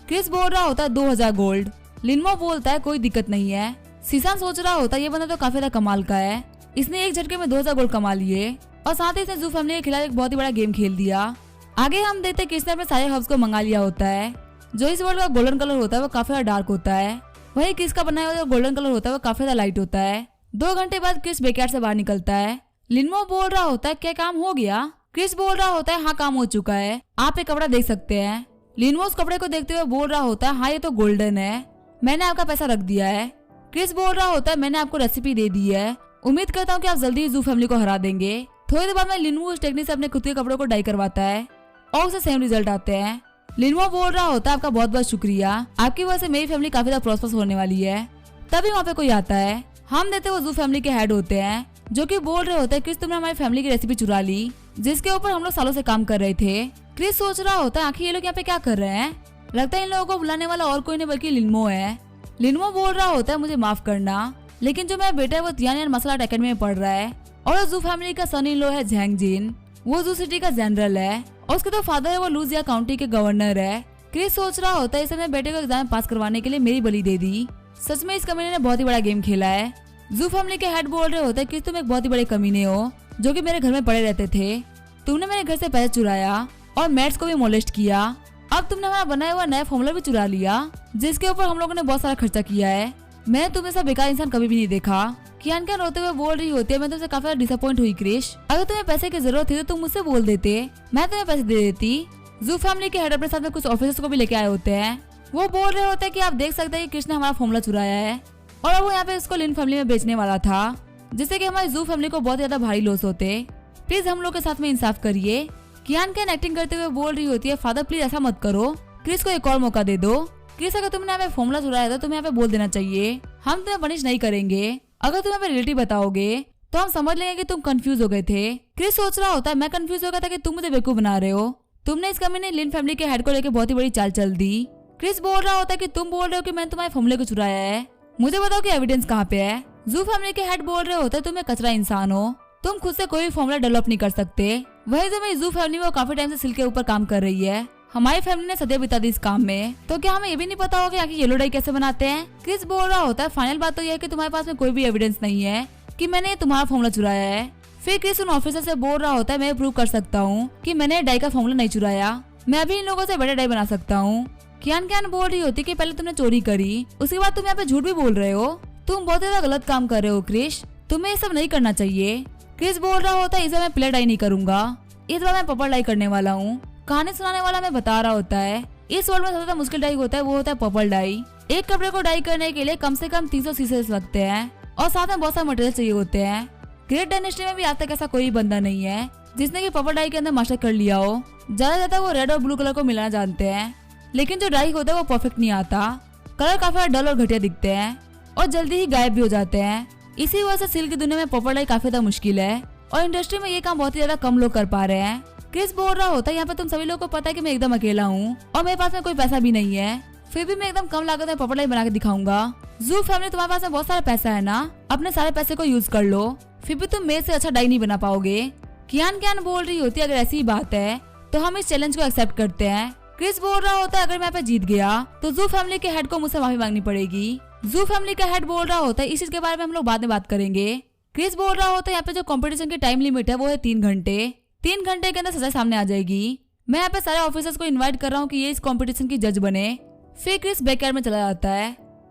क्रिस बोल रहा होता है 2000 गोल्ड। लिनमो बोलता है कोई दिक्कत नहीं है। सुशांत सोच रहा होता है ये बंदा तो काफी ज्यादा कमाल का है, इसने एक झटके में 2000 गोल्ड कमा लिए और साथ ही इसने जू फैमिली के खिलाफ एक बहुत ही बड़ा गेम खेल दिया। आगे हम देखते हैं किसने अपने सारे हब्स को मंगा लिया होता है। जो इस वर्ल्ड का गोल्डन कलर होता है वो काफी ज्यादा डार्क होता है, वही क्रिस का बनाया हुआ जो गोल्डन कलर होता है वो काफी ज्यादा लाइट होता है। 2 घंटे बाद क्रिस बैकयार्ड से बाहर निकलता है। लिनमो बोल रहा होता है क्या काम हो गया। क्रिस बोल रहा होता है हाँ काम हो चुका है, आप एक कपड़ा देख सकते हैं। लिनमो उस कपड़े को देखते हुए बोल रहा होता है हाँ ये तो गोल्डन है, मैंने आपका पैसा रख दिया है। क्रिस बोल रहा होता है मैंने आपको रेसिपी दे दी है, उम्मीद करता हूँ कि आप जल्दी जू फैमिली को हरा देंगे। थोड़ी देर बाद में लिनमो उस टेक्निक से अपने खुद के कपड़ों को डाई करवाता है और उसे सेम रिजल्ट आते हैं। लिनमो बोल रहा होता है आपका बहुत बहुत शुक्रिया, आपकी वजह से मेरी फैमिली काफी ज्यादा प्रॉस्पर्स होने वाली है। तभी वहाँ पे कोई आता है, हम देते वो जू फैमिली के हेड होते हैं, जो कि बोल रहे होते हैं क्रिस तुमने हमारी फैमिली की रेसिपी चुरा ली जिसके ऊपर हम लोग सालों से काम कर रहे थे। क्रिस सोच रहा होता है आखिर ये लोग यहाँ पे क्या कर रहे हैं, लगता है इन लोगों को बुलाने वाला और कोई नहीं बल्कि लिनमो है। लिनमो बोल रहा होता है मुझे माफ करना, लेकिन जो मेरा बेटा है वो तियानयन मार्शल आर्ट एकेडमी में पढ़ रहा है और जू फैमिली का सन इन लॉ है झैंग जिन, वो जू सिटी का जनरल है और उसके तो फादर है वो लुजिया काउंटी के गवर्नर है। क्रिस सोच रहा होता है इसे अपने बेटे को एग्जाम पास करवाने के लिए मेरी बलि दे दी। सच में इस कमीने ने बहुत ही बड़ा गेम खेला है। जू फैमिली के हेड बोल रहे होते हैं कि तुम एक बहुत ही बड़े कमीने हो जो कि मेरे घर में पड़े रहते थे, तुमने मेरे घर से पैसे चुराया और मैट्स को भी मोलेस्ट किया, अब तुमने हमारा बनाया हुआ नया फॉर्मूला भी चुरा लिया जिसके ऊपर हम लोगों ने बहुत सारा खर्चा किया है। मैंने तुम्हें ऐसा बेकार इंसान कभी भी नहीं देखा। कियान क्या रोते हुए बोल रही होती है मैं तुमसे काफी डिसअपॉइंट हुई क्रिश, अगर तुम्हें पैसे की जरूरत थी तो तुम मुझसे बोल देते, मैं तुम्हें पैसे दे देती। जू फैमिली के हेड अपने साथ में कुछ ऑफिसर्स को भी लेके आए होते हैं, वो बोल रहे होते हैं कि आप देख सकते हैं कि कृष्ण ने हमारा फॉर्मूला चुराया है और अब वो यहाँ पे इसको लिन फैमिली में बेचने वाला था, जिससे कि हमारी जू फैमिली को बहुत ज्यादा भारी लॉस होते। प्लीज हम लोग के साथ में इंसाफ करिए। कियान कैन एक्टिंग करते हुए बोल रही होती है फादर प्लीज ऐसा मत करो, क्रिस को एक और मौका दे दो। क्रिस अगर तुमने यहाँ पे फॉर्मूला चुराया था तुम्हें यहाँ पे बोल देना चाहिए, हम तुम्हें पनिश नहीं करेंगे। अगर तुम यहाँ पे रियलिटी बताओगे तो हम समझ लेंगे कि तुम कंफ्यूज हो गए थे। क्रिस सोच रहा होता है मैं कंफ्यूज हो गया था कि तुम मुझे बेवकूफ बना रहे हो, तुमने इस कमीने लिन फैमिली के हेड को लेकर बहुत ही बड़ी चाल चल दी। क्रिस बोल रहा होता है कि तुम बोल रहे हो कि मैंने तुम्हारे फॉर्मूले को चुराया है, मुझे बताओ कि एविडेंस कहाँ पे है। जू फैमिली के हेड बोल रहे होते हैं तुम एक कचरा इंसान हो, तुम खुद से कोई भी फॉर्मूला डेवलप नहीं कर सकते। वही तो मेरी जू फैमिली वो काफी टाइम से सिल्क के ऊपर काम कर रही है, हमारी फैमिली ने सदियां बिता दी इस काम में, तो क्या हमें ये भी नहीं पता होगा कि येलो डाई कैसे बनाते हैं। क्रिस बोल रहा होता है फाइनल बात तो यह है कि तुम्हारे पास में कोई भी एविडेंस नहीं है कि मैंने तुम्हारा फॉर्मूला चुराया है। फिर क्रिस उन ऑफिसर से बोल रहा होता है मैं प्रूव कर सकता हूँ कि मैंने डाई का फॉर्मूला नहीं चुराया, मैं अभी इन लोगों से बड़ा डाई बना सकता हूँ। कियान बोल रही होती कि पहले तुमने चोरी करी उसके बाद तुम यहाँ पे झूठ भी बोल रहे हो, तुम बहुत ज्यादा गलत काम कर रहे हो क्रिश, तुम्हें ये सब नहीं करना चाहिए। क्रिस बोल रहा होता है इस बार मैं प्ले डाई नहीं करूंगा, इस बार मैं पर्पल डाई करने वाला हूँ। कहानी सुनाने वाला मैं बता रहा होता है इस वर्ल्ड में सबसे मुश्किल डाई होता है वो होता है पर्पल डाई। एक कपड़े को डाई करने के लिए कम से कम 300 सीसेस लगते हैं और साथ में बहुत सारे मटेरियल चाहिए होते हैं। ग्रेट डायनेस्टी में भी आज तक ऐसा कोई बंदा नहीं है जिसने की पर्पल डाई के अंदर मास्टर कर लिया हो। ज्यादा वो रेड और ब्लू कलर को मिलाना जानते हैं, लेकिन जो डाई होता है वो परफेक्ट नहीं आता, कलर काफी डल और घटिया दिखते हैं और जल्दी ही गायब भी हो जाते हैं। इसी वजह से सिल्क की दुनिया में पर्पल डाई काफी ज्यादा मुश्किल है और इंडस्ट्री में ये काम बहुत ही ज्यादा कम लोग कर पा रहे हैं। क्रिस बोल रहा होता है यहाँ पे तुम सभी लोगों को पता है कि मैं एकदम अकेला हूँ और मेरे पास में कोई पैसा भी नहीं है, फिर भी मैं एकदम कम लागत में पर्पल डाई बना के दिखाऊंगा। जू फैमिली तुम्हारे पास में बहुत सारा पैसा है ना, अपने सारे पैसे को यूज कर लो, फिर भी तुम मेरे से अच्छा डाई नहीं बना पाओगे। कियान बोल रही होती है अगर ऐसी बात है तो हम इस चैलेंज को एक्सेप्ट करते हैं। क्रिस बोल रहा होता है अगर मैं यहाँ पे जीत गया तो जू फैमिली के हेड को मुझसे माफी मांगनी पड़ेगी। जू फैमिली का हेड बोल रहा होता है इस चीज के बारे में हम लोग बाद में बात करेंगे। क्रिस बोल रहा होता है यहाँ पे जो कंपटीशन की टाइम लिमिट है वो है 3 घंटे, 3 घंटे के अंदर सजा सामने आ जाएगी। मैं यहाँ पे सारे ऑफिसर्स को इनवाइट कर रहा हूँ कि ये इस कंपटीशन की जज बने। फिर क्रिस बैकयार्ड में चला जाता है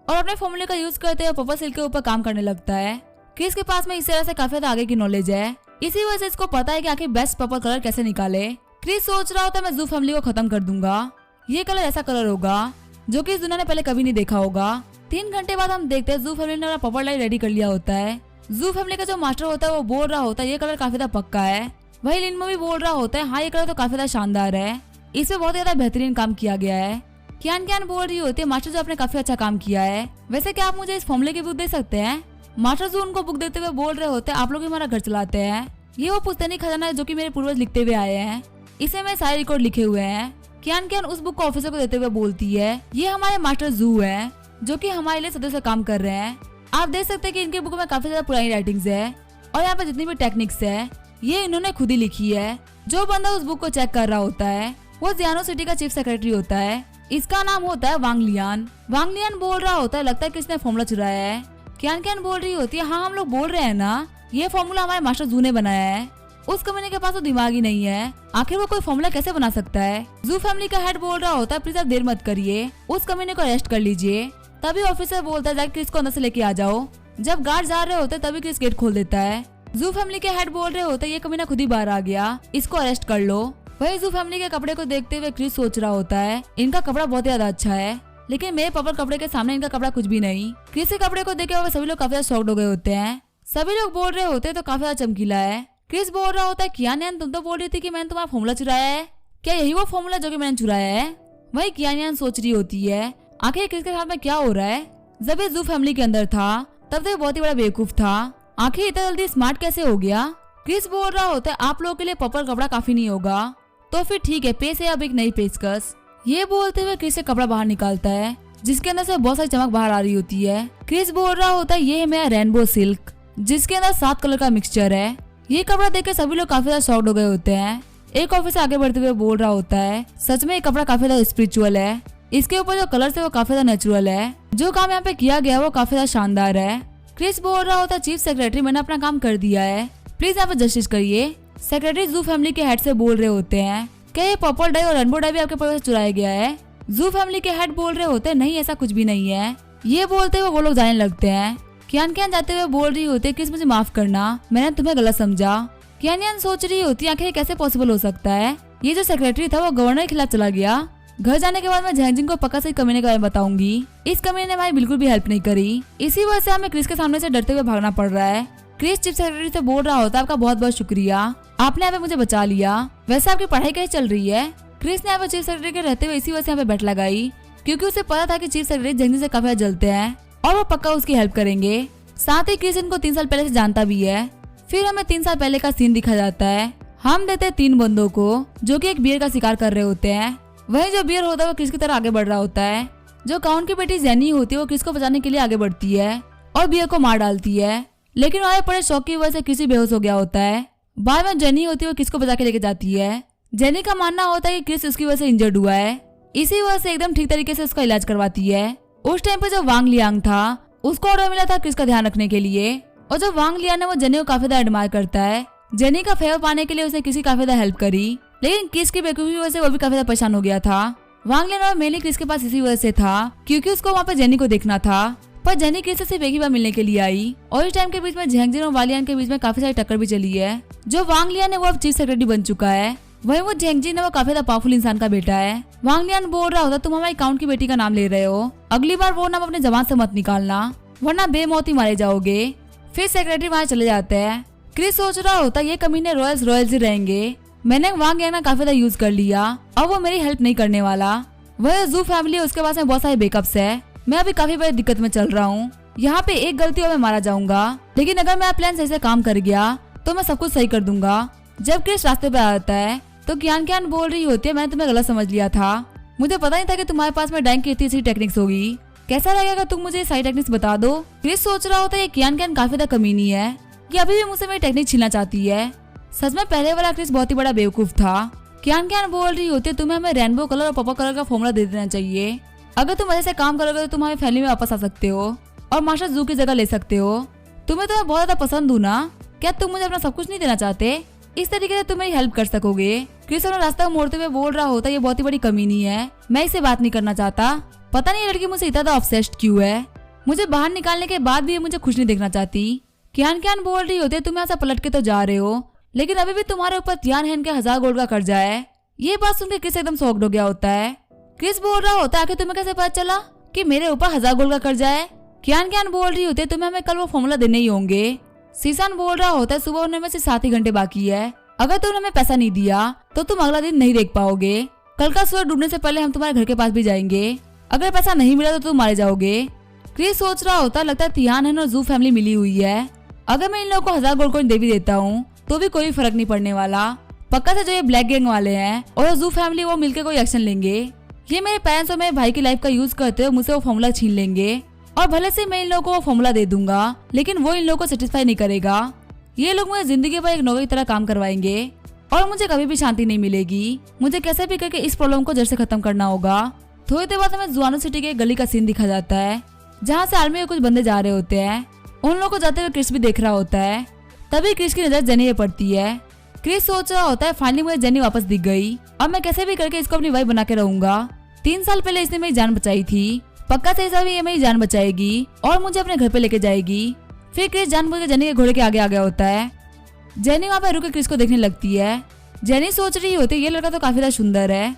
और अपने फॉर्मूले का यूज करते हुए पर्पल सिल्क के ऊपर काम करने लगता है। क्रिस के पास में इस तरह से काफी ज्यादा आगे की नॉलेज है, इसी वजह से इसको पता है कि आखिर बेस्ट पर्पल कलर कैसे निकाले। क्रिस सोच रहा होता है मैं जू फैमिली को खत्म कर दूंगा, ये कलर ऐसा कलर होगा जो कि इस दुनिया ने पहले कभी नहीं देखा होगा। 3 घंटे बाद हम देखते हैं जू फैमिली ने अपना पर्पल लाइट रेडी कर लिया होता है। जू फैमिली का जो मास्टर होता है वो बोल रहा होता है ये कलर काफी ज्यादा पक्का है। वही लिनमा भी बोल रहा होता है हाँ ये कलर तो काफी ज्यादा शानदार है, इसमें बहुत ज्यादा बेहतरीन काम किया गया है। कियान बोल रही होती है मास्टर जो आपने काफी अच्छा काम किया है, वैसे क्या आप मुझे इस फॉर्मूले की बुक दे सकते हैं। मास्टर जो उनको बुक देते हुए बोल रहे होते हैं आप लोग हमारा घर चलाते हैं, ये वो पुश्तैनी खजाना है जो कि मेरे पूर्वज लिखते हुए आए हैं, इसे में सारे रिकॉर्ड लिखे हुए हैं। कियान उस बुक को ऑफिसर को देते हुए बोलती है ये हमारे मास्टर जू है जो कि हमारे लिए सदियों से काम कर रहे हैं। आप देख सकते हैं कि इनके बुक में काफी ज्यादा पुरानी राइटिंग्स है और यहाँ पे जितनी भी टेक्निक्स है ये इन्होंने खुद ही लिखी है। जो बंदा उस बुक को चेक कर रहा होता है वो जियानो सिटी का चीफ सेक्रेटरी होता है, इसका नाम होता है वांग लियान। वांग लियान बोल रहा होता है लगता है किसने फॉर्मूला चुराया है। कियान बोल रही होती है हाँ हम लोग बोल रहे हैं ना ये फॉर्मूला हमारे मास्टर जू ने बनाया है, उस कमीने के पास तो दिमाग ही नहीं है, आखिर वो कोई फॉर्मूला कैसे बना सकता है। जू फैमिली का हेड बोल रहा होता है प्लीज आप देर मत करिए, उस कमीने को अरेस्ट कर लीजिए। तभी ऑफिसर बोलता है क्रिस को अंदर से लेके आ जाओ। जब गार्ड जा रहे होते तभी क्रिस गेट खोल देता है। जू फैमिली के हेड बोल रहे होते ये कमीना खुद ही बाहर आ गया, इसको अरेस्ट कर लो। वही जू फैमिली के कपड़े को देखते हुए क्रिस सोच रहा होता है इनका कपड़ा बहुत ज्यादा अच्छा है, लेकिन मेरे पर्पल कपड़े के सामने इनका कपड़ा कुछ भी नहीं। क्रिस के कपड़े को देखे हुए सभी लोग काफी ज्यादा शॉक्ड हो गए होते हैं, सभी लोग बोल रहे होते तो काफी ज्यादा चमकीला है। क्रिस बोल रहा होता है कियान तुम तो बोल रही थी कि मैंने तुम्हारा फॉर्मूला चुराया है, क्या यही वो फॉर्मूला जो कि मैंने चुराया है। वही कियान सोच रही होती है आखिर क्रिस के साथ में क्या हो रहा है। जब ये जू फैमिली के अंदर था तब तो बहुत ही बड़ा बेवकूफ था, आखिर इतना जल्दी स्मार्ट कैसे हो गया। क्रिस बोल रहा होता है आप लोगों के लिए पर्पल कपड़ा काफी नहीं होगा, तो फिर ठीक है पेश है अब एक नई पेशकश। ये बोलते हुए क्रिस से कपड़ा बाहर निकालता है जिसके अंदर से बहुत सारी चमक बाहर आ रही होती है। क्रिस बोल रहा होता है ये है मेरा रेनबो सिल्क जिसके अंदर 7 कलर का मिक्सचर है। ये कपड़ा देख के सभी लोग काफी ज्यादा शॉक्ड हो गए होते हैं। एक ऑफिसर आगे बढ़ते हुए बोल रहा होता है सच में ये कपड़ा काफी ज्यादा स्पिरिचुअल है, इसके ऊपर जो कलर है वो काफी ज्यादा नेचुरल है, जो काम यहाँ पे किया गया वो काफी ज्यादा शानदार है। क्रिस बोल रहा होता है चीफ सेक्रेटरी मैंने अपना काम कर दिया है, प्लीज यहाँ पे जस्टिस करिए। सेक्रेटरी जू फैमिली के हेड से बोल रहे होते हैं क्या ये पर्पल डाई और रेनबो डाई भी आपके पास चुराया गया है। जू फैमिली के हेड बोल रहे होते हैं नहीं ऐसा कुछ भी नहीं है। ये बोलते हुए वो लोग जाने लगते हैं। कियान जाते हुए बोल रही होती है क्रिस मुझे माफ करना, मैंने तुम्हें गलत समझा। कियान सोच रही होती है आखिर कैसे पॉसिबल हो सकता है, ये जो सेक्रेटरी था वो गवर्नर के खिलाफ चला गया। घर जाने के बाद मैं झैंगजिंग को पक्का से कमीने के बारे में बताऊंगी, इस कमीने ने हमारी बिल्कुल भी हेल्प नहीं करी, इसी वजह से हमें क्रिस के सामने से डरते हुए भागना पड़ रहा है। क्रिस चीफ सेक्रेटरी से बोल रहा होता है आपका बहुत बहुत शुक्रिया, आपने यहाँ पे मुझे बचा लिया। वैसे आपकी पढ़ाई कैसे चल रही है। क्रिस ने यहाँ पे चीफ सेक्रेटरी के रहते हुए इसी वजह से यहाँ पे बैठ लगाई क्योंकि उसे पता था कि चीफ सेक्रेटरी झैंगजिंग से काफी जलते हैं और वो पक्का उसकी हेल्प करेंगे। साथ ही क्रिस इनको 3 साल पहले से जानता भी है। फिर हमें 3 साल पहले का सीन दिखा जाता है। हम देते हैं 3 बंदों को जो कि एक बियर का शिकार कर रहे होते हैं। वही जो बियर होता है वो क्रिस की तरफ आगे बढ़ रहा होता है। जो काउंट की बेटी जेनी होती है वो क्रिस को बचाने के लिए आगे बढ़ती है और बियर को मार डालती है, लेकिन वहाँ पड़े शौक की वजह से क्रिस बेहोश हो गया होता है। बाद में जेनी होती है वो क्रिस को बचा के लेके जाती है। जेनी का मानना होता है कि क्रिस उसकी वजह से इंजर्ड हुआ है, इसी वजह से एकदम ठीक तरीके से उसका इलाज करवाती है। उस टाइम पे जो वांग लियांग था उसको ऑर्डर मिला था क्रिस का ध्यान रखने के लिए, और जो वांग लियांग है वो जेनी को काफी ज्यादा एडमायर करता है। जेनी का फेवर पाने के लिए उसने किसी काफी ज्यादा हेल्प करी, लेकिन क्रिस की बेवकूफी की वजह से वो भी काफी ज्यादा परेशान हो गया था। वांग लियांग मेनली क्रिस के पास इसी वजह से था क्योंकि उसको वहाँ पे जेनी को देखना था, पर जेनी क्रिस से सिर्फ एक ही बार मिलने के लिए आई और इस टाइम के बीच में झैंगजिन और वालियान के बीच में काफी सारी टक्कर भी चली है। जो वांग लियांग है वो अब चीफ सेक्रेटरी बन चुका है, वही वो झैंगजिन है वो काफी ज्यादा पावरफुल इंसान का बेटा है। वांग लियांग बोल रहा होता तुम हमारी काउंट की बेटी का नाम ले रहे हो, अगली बार वो नाम अपने जबान से मत निकालना वरना बेमौत ही मारे जाओगे। फिर सेक्रेटरी वहाँ चले जाते हैं। क्रिस सोच रहा होता ये कमीने रॉयल्स ही रहेंगे, मैंने वांग लियांग काफी ज्यादा यूज कर लिया और वो मेरी हेल्प नहीं करने वाला। वह जू फैमिली उसके पास में बहुत सारे बेकअप्स है, मैं अभी काफी बड़ी दिक्कत में चल रहा हूँ, यहाँ पे एक गलती और मैं मारा जाऊंगा, लेकिन अगर मेरा प्लान सही से काम कर गया तो मैं सब कुछ सही कर दूंगा। जब क्रिस रास्ते पे आता है तो कियान बोल रही होती है मैंने तुम्हें गलत समझ लिया था, मुझे पता नहीं था कि तुम्हारे पास में डाइंग की इतनी सी टेक्निक्स होगी, कैसा लगेगा अगर तुम मुझे सारी टेक्निक्स बता दो। क्रिस सोच रहा होता है कियान काफी ज्यादा कमीनी है, ये अभी भी मुझसे मेरी टेक्निक छीनना चाहती है। सच में पहले वाला क्रिस बहुत ही बड़ा बेवकूफ था। कियान बोल रही होती है तुम्हें हमें रेनबो कलर और पर्पल कलर का फॉर्मूला दे देना चाहिए, अगर तुम ऐसे काम करोगे तो तुम हमारी फैमिली में वापस आ सकते हो और मास्टर जू की जगह ले सकते हो। तुम्हें तो मैं बहुत ज्यादा पसंद हूँ ना, क्या तुम मुझे अपना सब कुछ नहीं देना चाहते। इस तरीके से तुम मेरी हेल्प कर सकोगे। क्रिस अपना रास्ता मोड़ते हुए बोल रहा होता है ये बहुत ही बड़ी कमीनी है, मैं इससे बात नहीं करना चाहता। पता नहीं ये लड़की मुझसे इतना ऑब्सेस्ड क्यों है, मुझे बाहर निकालने के बाद भी ये मुझे खुश नहीं देखना चाहती। कियान कियान बोल रही होती है तुम यहाँ से पलट के तो जा रहे हो, लेकिन अभी भी तुम्हारे ऊपर तियानहेन के 1000 गोल्ड का कर्जा है। ये बात सुनकर क्रिस एकदम शॉक्ड हो गया होता है। क्रिस बोल रहा होता है आखिर तुम्हें कैसे पता चला कि मेरे ऊपर 1000 गोल्ड का कर्जा है। कियान कियान बोल रही होती है तुम्हें हमें कल वो फॉर्मूला देने ही होंगे। सीसान बोल रहा होता है सुबह होने में से 7 ही घंटे बाकी है, अगर तुमने हमें पैसा नहीं दिया तो तुम अगला दिन नहीं देख पाओगे। कल का सूरज डूबने से पहले हम तुम्हारे घर के पास भी जाएंगे, अगर पैसा नहीं मिला तो तुम मारे जाओगे। क्रिस सोच रहा होता है लगता है तियानहेन और जू फैमिली मिली हुई है, अगर मैं इन लोगों को 1000 गोल्ड कॉइन दे भी देता हूँ तो भी कोई फर्क नहीं पड़ने वाला। पक्का से जो ये ब्लैक गैंग वाले हैं और जू फैमिली वो मिलकर कोई एक्शन लेंगे। ये मेरे पेरेंट्स और मेरे भाई की लाइफ का यूज करते हुए मुझसे वो फॉर्मूला छीन लेंगे और भले से मैं इन लोगों को वो फॉर्मूला दे दूंगा, लेकिन वो इन लोगों को सेटिस्फाई नहीं करेगा। ये लोग मुझे जिंदगी भर एक नौकर की तरह काम करवाएंगे और मुझे कभी भी शांति नहीं मिलेगी। मुझे कैसे भी करके इस प्रॉब्लम को जड़ से खत्म करना होगा। थोड़ी देर बाद हमें जुआनो सिटी के गली का सीन दिखा जाता है, जहाँ से आर्मी के कुछ बंदे जा रहे होते हैं। उन लोगों को जाते हुए क्रिस भी देख रहा होता है। तभी क्रिस की नजर जेनी पे पड़ती है। क्रिस सोच रहा होता है फाइनली मुझे जेनी वापस दिख गई, अब मैं कैसे भी करके इसको अपनी वाइफ बना के रहूंगा। 3 साल पहले इसने मेरी जान बचाई थी, पक्का से ऐसा भी ये मेरी जान बचाएगी और मुझे अपने घर पे लेके जाएगी। फिर क्रिस जानबूझ के जेनी के घोड़े के आगे आ गया होता है। जेनी वहाँ पे रुक के क्रिस को देखने लगती है। जेनी सोच रही होती है ये लड़का तो काफी ज्यादा सुंदर है,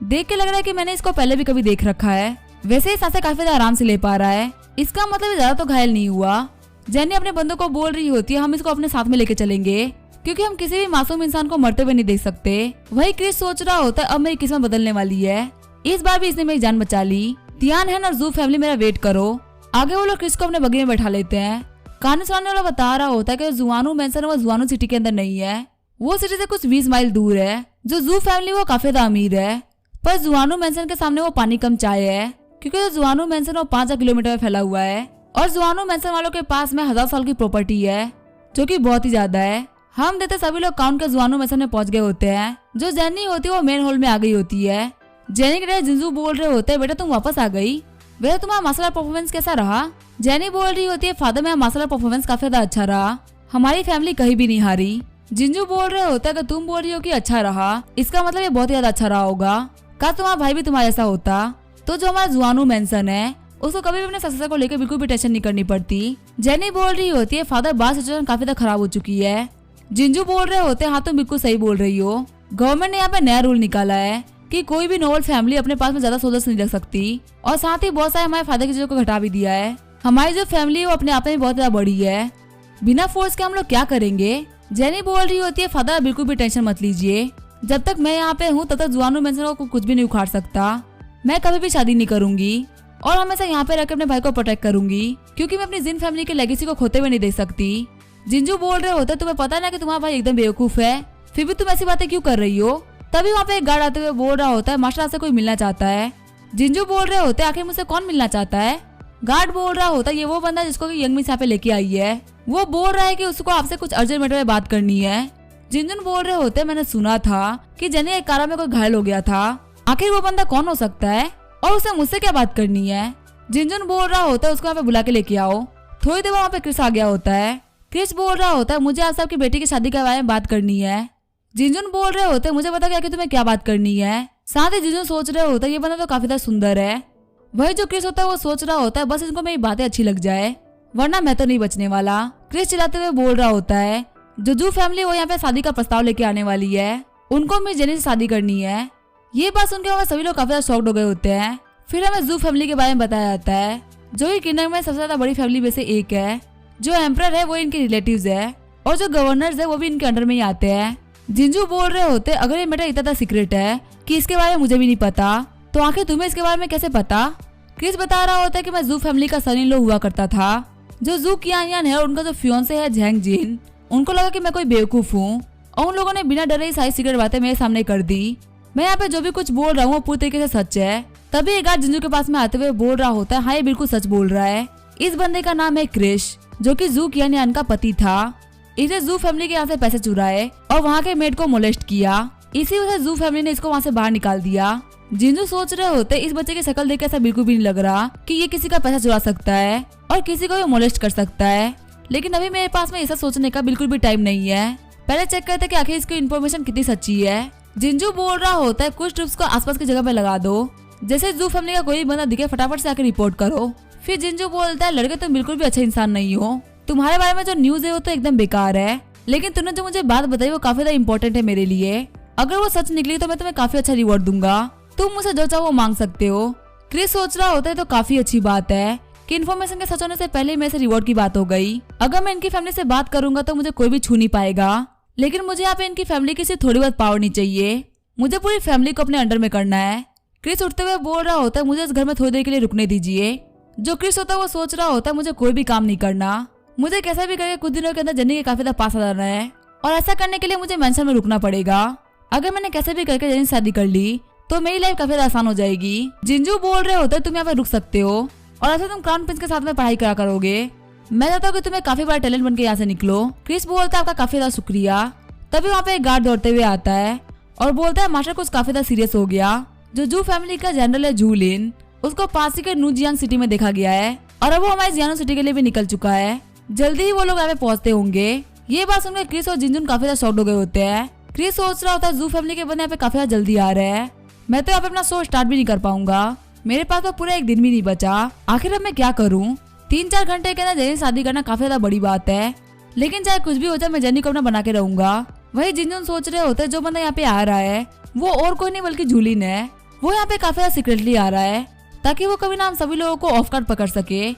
देख के लग रहा है कि मैंने इसको पहले भी कभी देख रखा है। वैसे ही सांसें काफी ज्यादा आराम से ले पा रहा है, इसका मतलब ज्यादा तो घायल नहीं हुआ। जेनी अपने बंदों को बोल रही होती है हम इसको अपने साथ में लेके चलेंगे, क्योंकि हम किसी भी मासूम इंसान को मरते हुए नहीं देख सकते। वही क्रिस सोच रहा होता है अब मेरी किस्मत बदलने वाली है, इस बार भी इसने मेरी जान बचा ली। तियानहेन और जू फैमिली मेरा वेट करो। आगे वो लोग क्रिस को अपने बगी में बैठा लेते हैं। कहानी सुनाने वाला बता रहा होता है कि जुआनो मैंसन वो जुआनो सिटी के अंदर नहीं है, वो सिटी से कुछ 20 माइल दूर है। जो जू फैमिली वो काफी ज्यादा अमीर है, पर जुआनो मैंसन के सामने वो पानी कम चाय है, क्योंकि जुआनो मैंसन वो 5 किलोमीटर में फैला हुआ है और जुआनो मैंसन वालों के पास में 1000 साल की प्रॉपर्टी है, जो कि बहुत ही ज्यादा है। हम देते सभी लोग काउंट कर जुआनो मैंसन में पहुंच गए होते हैं। जो जेनी होती है वो मेन हॉल में आ गई होती है। जेनी के डैड जिंजू बोल रहे होते हैं बेटा तुम वापस आ गई, वैसे तुम्हारा मार्शल आर्ट परफॉर्मेंस कैसा रहा। जेनी बोल रही होती है फादर मेरा मार्शल आर्ट परफॉर्मेंस काफी ज्यादा अच्छा रहा, हमारी फैमिली कहीं भी नहीं हारी। जिंजू बोल रहे होते हैं कि तुम बोल रही हो कि अच्छा रहा, इसका मतलब ये बहुत ही ज्यादा अच्छा रहा होगा। कहा तुम्हारा भाई भी तुम्हारा ऐसा होता तो जो हमारा जुआनो मैंसन है उसको कभी भी अपने सक्सेसर को लेकर बिल्कुल भी टेंशन नहीं करनी पड़ती। जेनी बोल रही होती है फादर बात सिचुएशन काफी ज्यादा खराब हो चुकी है। जिंजू बोल रहे होते हैं हाँ तुम बिल्कुल सही बोल रही हो, गवर्नमेंट ने यहाँ पे नया रूल निकाला है कि कोई भी नॉर्मल फैमिली अपने पास में ज्यादा सोल्जर्स नहीं रख सकती, और साथ ही बहुत सारे हमारे फादर की चीजों को घटा भी दिया है। हमारी जो फैमिली है वो अपने आप में बहुत ज्यादा बड़ी है, बिना फोर्स के हम लोग क्या करेंगे। जेनी बोल रही होती है फादर बिल्कुल भी टेंशन मत लीजिए, जब तक मैं यहाँ पे हूँ तब तक जुआनो मैंसन को कुछ भी नहीं उखाड़ सकता। मैं कभी भी शादी नहीं करूंगी और हमेशा यहाँ पे रहकर अपने भाई को प्रोटेक्ट करूंगी, क्योंकि मैं अपनी जिन फैमिली के लेगेसी को खोते हुए नहीं देख सकती। जिंजू बोल रहे होते तुम्हें पता ना कि तुम्हारा भाई एकदम बेवकूफ है, फिर भी तुम ऐसी बातें क्यों कर रही हो। तभी वहाँ पे एक गार्ड आते हुए बोल रहा होता है मास्टर से कोई मिलना चाहता है। जिंजू बोल रहे होते आखिर मुझसे कौन मिलना चाहता है। गार्ड बोल रहा होता है ये वो बंदा जिसको यंग मिस यहाँ पे लेके आई है, वो बोल रहा है कि उसको आपसे कुछ अर्जेंट मैटर में बात करनी है। जिंजुन बोल रहे होते मैंने सुना था कि जेनी एक कार में कोई घायल हो गया था, आखिर वो बंदा कौन हो सकता है और उसे मुझसे क्या बात करनी है। जिंजुन बोल रहा होता है उसको यहाँ पे बुला के लेके आओ। थोड़ी देर वहाँ पे क्रिस आ गया होता है। क्रिस बोल रहा होता है मुझे आप सबकी बेटी की शादी के बारे में बात करनी है। जिंजुन बोल रहे होते मुझे पता क्या कि तुम्हें क्या बात करनी है। साथ ही जिंजुन सोच रहे होता है ये बंदा तो काफी ज्यादा सुंदर है। वही जो क्रिस होता है वो सोच रहा होता है बस इनको मेरी बातें अच्छी लग जाए, वरना मैं तो नहीं बचने वाला। क्रिस चिल्लाते हुए बोल रहा होता है जो जू फैमिली वो यहाँ पे शादी का प्रस्ताव लेके आने वाली है, उनको मिस जेनी से शादी करनी है। ये बात सुनकर वहाँ सभी लोग काफी ज्यादा शॉक्ड हो गए होते हैं। फिर हमें जू फैमिली के बारे में बताया जाता है, जो कि किंगडम में सबसे ज्यादा बड़ी फैमिली में से एक है। जो एम्परर है वो इनके रिलेटिव्स है और जो गवर्नर्स है वो भी इनके अंडर में ही आते हैं। जिंजू बोल रहे होते अगर ये मैटर इतना सीक्रेट है कि इसके बारे में मुझे भी नहीं पता, तो आखिर तुम्हें इसके बारे में कैसे पता। क्रिस बता रहा होता है कि मैं जू फैमिली का सन इन लॉ हुआ करता था। जो जू कियान है और उनका जो फियोंसे है झैंग जिन, उनको लगा कि मैं कोई बेवकूफ हूँ और उन लोगों ने बिना डरे ही सारी सीक्रेट बातें मेरे सामने कर दी। मैं यहाँ पे जो भी कुछ बोल रहा हूँ वो पूरी तरीके से सच है। तभी एक गार्ड जिंजू के पास में आते हुए बोल रहा होता है हाँ ये बिल्कुल सच बोल रहा है। इस बंदे का नाम है क्रिश, जो कि जू कियान का पति था। इसने जू फैमिली के यहाँ से पैसे चुराए और वहाँ के मेड को मोलेस्ट किया, इसी वजह से जू फैमिली ने इसको वहाँ से बाहर निकाल दिया। जिंजू सोच रहे होते इस बच्चे की शक्ल देख के ऐसा बिल्कुल भी नहीं लग रहा कि ये किसी का पैसा चुरा सकता है और किसी को भी मोलेस्ट कर सकता है, लेकिन अभी मेरे पास में ऐसा सोचने का बिल्कुल भी टाइम नहीं है। पहले चेक करते कि आखिर इसकी इन्फॉर्मेशन कितनी सच्ची है। जिंजू बोल रहा होता है कुछ ट्रिप्स को आसपास की जगह पे लगा दो, जैसे जू फैमिली का कोई बंदा दिखे फटाफट से आके रिपोर्ट करो। फिर जिंजू बोलता है लड़के तुम बिल्कुल भी अच्छे इंसान नहीं हो, तुम्हारे बारे में जो न्यूज है वो तो एकदम बेकार है, लेकिन तुमने जो मुझे बात बताई वो काफी ज्यादा इंपॉर्टेंट है मेरे लिए। अगर वो सच निकली तो मैं तुम्हें काफी अच्छा रिवॉर्ड दूंगा, तुम मुझे जो चाहो वो मांग सकते हो। क्रिस सोच रहा होता है तो काफी अच्छी बात है कि इन्फॉर्मेशन के सच होने से पहले मेरे से रिवॉर्ड की बात हो गई। अगर मैं इनकी फैमिली से बात करूंगा तो मुझे कोई भी छू नहीं पाएगा, लेकिन मुझे यहाँ पे इनकी फैमिली की सिर्फ थोड़ी बहुत पावर नहीं चाहिए, मुझे पूरी फैमिली को अपने अंडर में करना है। क्रिस उठते हुए बोल रहा होता है मुझे इस घर में थोड़ी देर के लिए रुकने दीजिए। जो क्रिस होता है वो सोच रहा होता है मुझे कोई भी काम नहीं करना, मुझे कैसा भी करके कुछ दिनों के अंदर जेनी के काफी ज्यादा पास आ जाना है, और ऐसा करने के लिए मुझे मेंशन में रुकना पड़ेगा। अगर मैंने कैसे भी करके जेनी से शादी कर ली तो मेरी लाइफ काफी ज्यादा आसान हो जाएगी। जिंजू बोल रहे होते तुम यहाँ पे रुक सकते हो और ऐसे तुम क्राउन प्रिंस के साथ में पढ़ाई करा करोगे। मैं चाहता हूँ कि तुम्हें काफी बड़ा टैलेंट बन के यहाँ से निकलो। क्रिस बोलता है आपका काफी ज्यादा शुक्रिया। तभी वहाँ पे एक गार्ड दौड़ते हुए आता है और बोलता है मास्टर कुछ काफी ज्यादा सीरियस हो गया। जो जू फैमिली का जनरल है जू लिन, उसको पास ही के न्यूजियांग सिटी में देखा गया है और अब वो हमारे जियानो सिटी के लिए भी निकल चुका है। जल्दी ही वो लोग यहाँ पे पहुंचते होंगे। ये बात सुनकर क्रिस और जिंजुन काफी ज्यादा शॉक्ड हो गए होते हैं। क्रिस सोच रहा होता है जू फैमिली के बंदे यहाँ पे काफी ज्यादा जल्दी आ रहे हैं, मैं तो यहाँ पे अपना शो स्टार्ट भी नहीं कर पाऊंगा, मेरे पास तो पूरा एक दिन भी नहीं बचा, आखिर अब मैं क्या करूँ। 3-4 घंटे के अंदर जेनी शादी करना काफी ज्यादा बड़ी बात है, लेकिन चाहे कुछ भी हो जाए मैं जेनी को अपना बना के रहूंगा। वही जिंजुन सोच रहे होते जो बंदा यहाँ पे आ रहा है वो और कोई नहीं बल्कि जूलिन है। वो यहाँ पे काफी ज्यादा सीक्रेटली आ रहा है ताकि वो कभी ना हम सभी लोगों को ऑफ गार्ड पकड़ सके।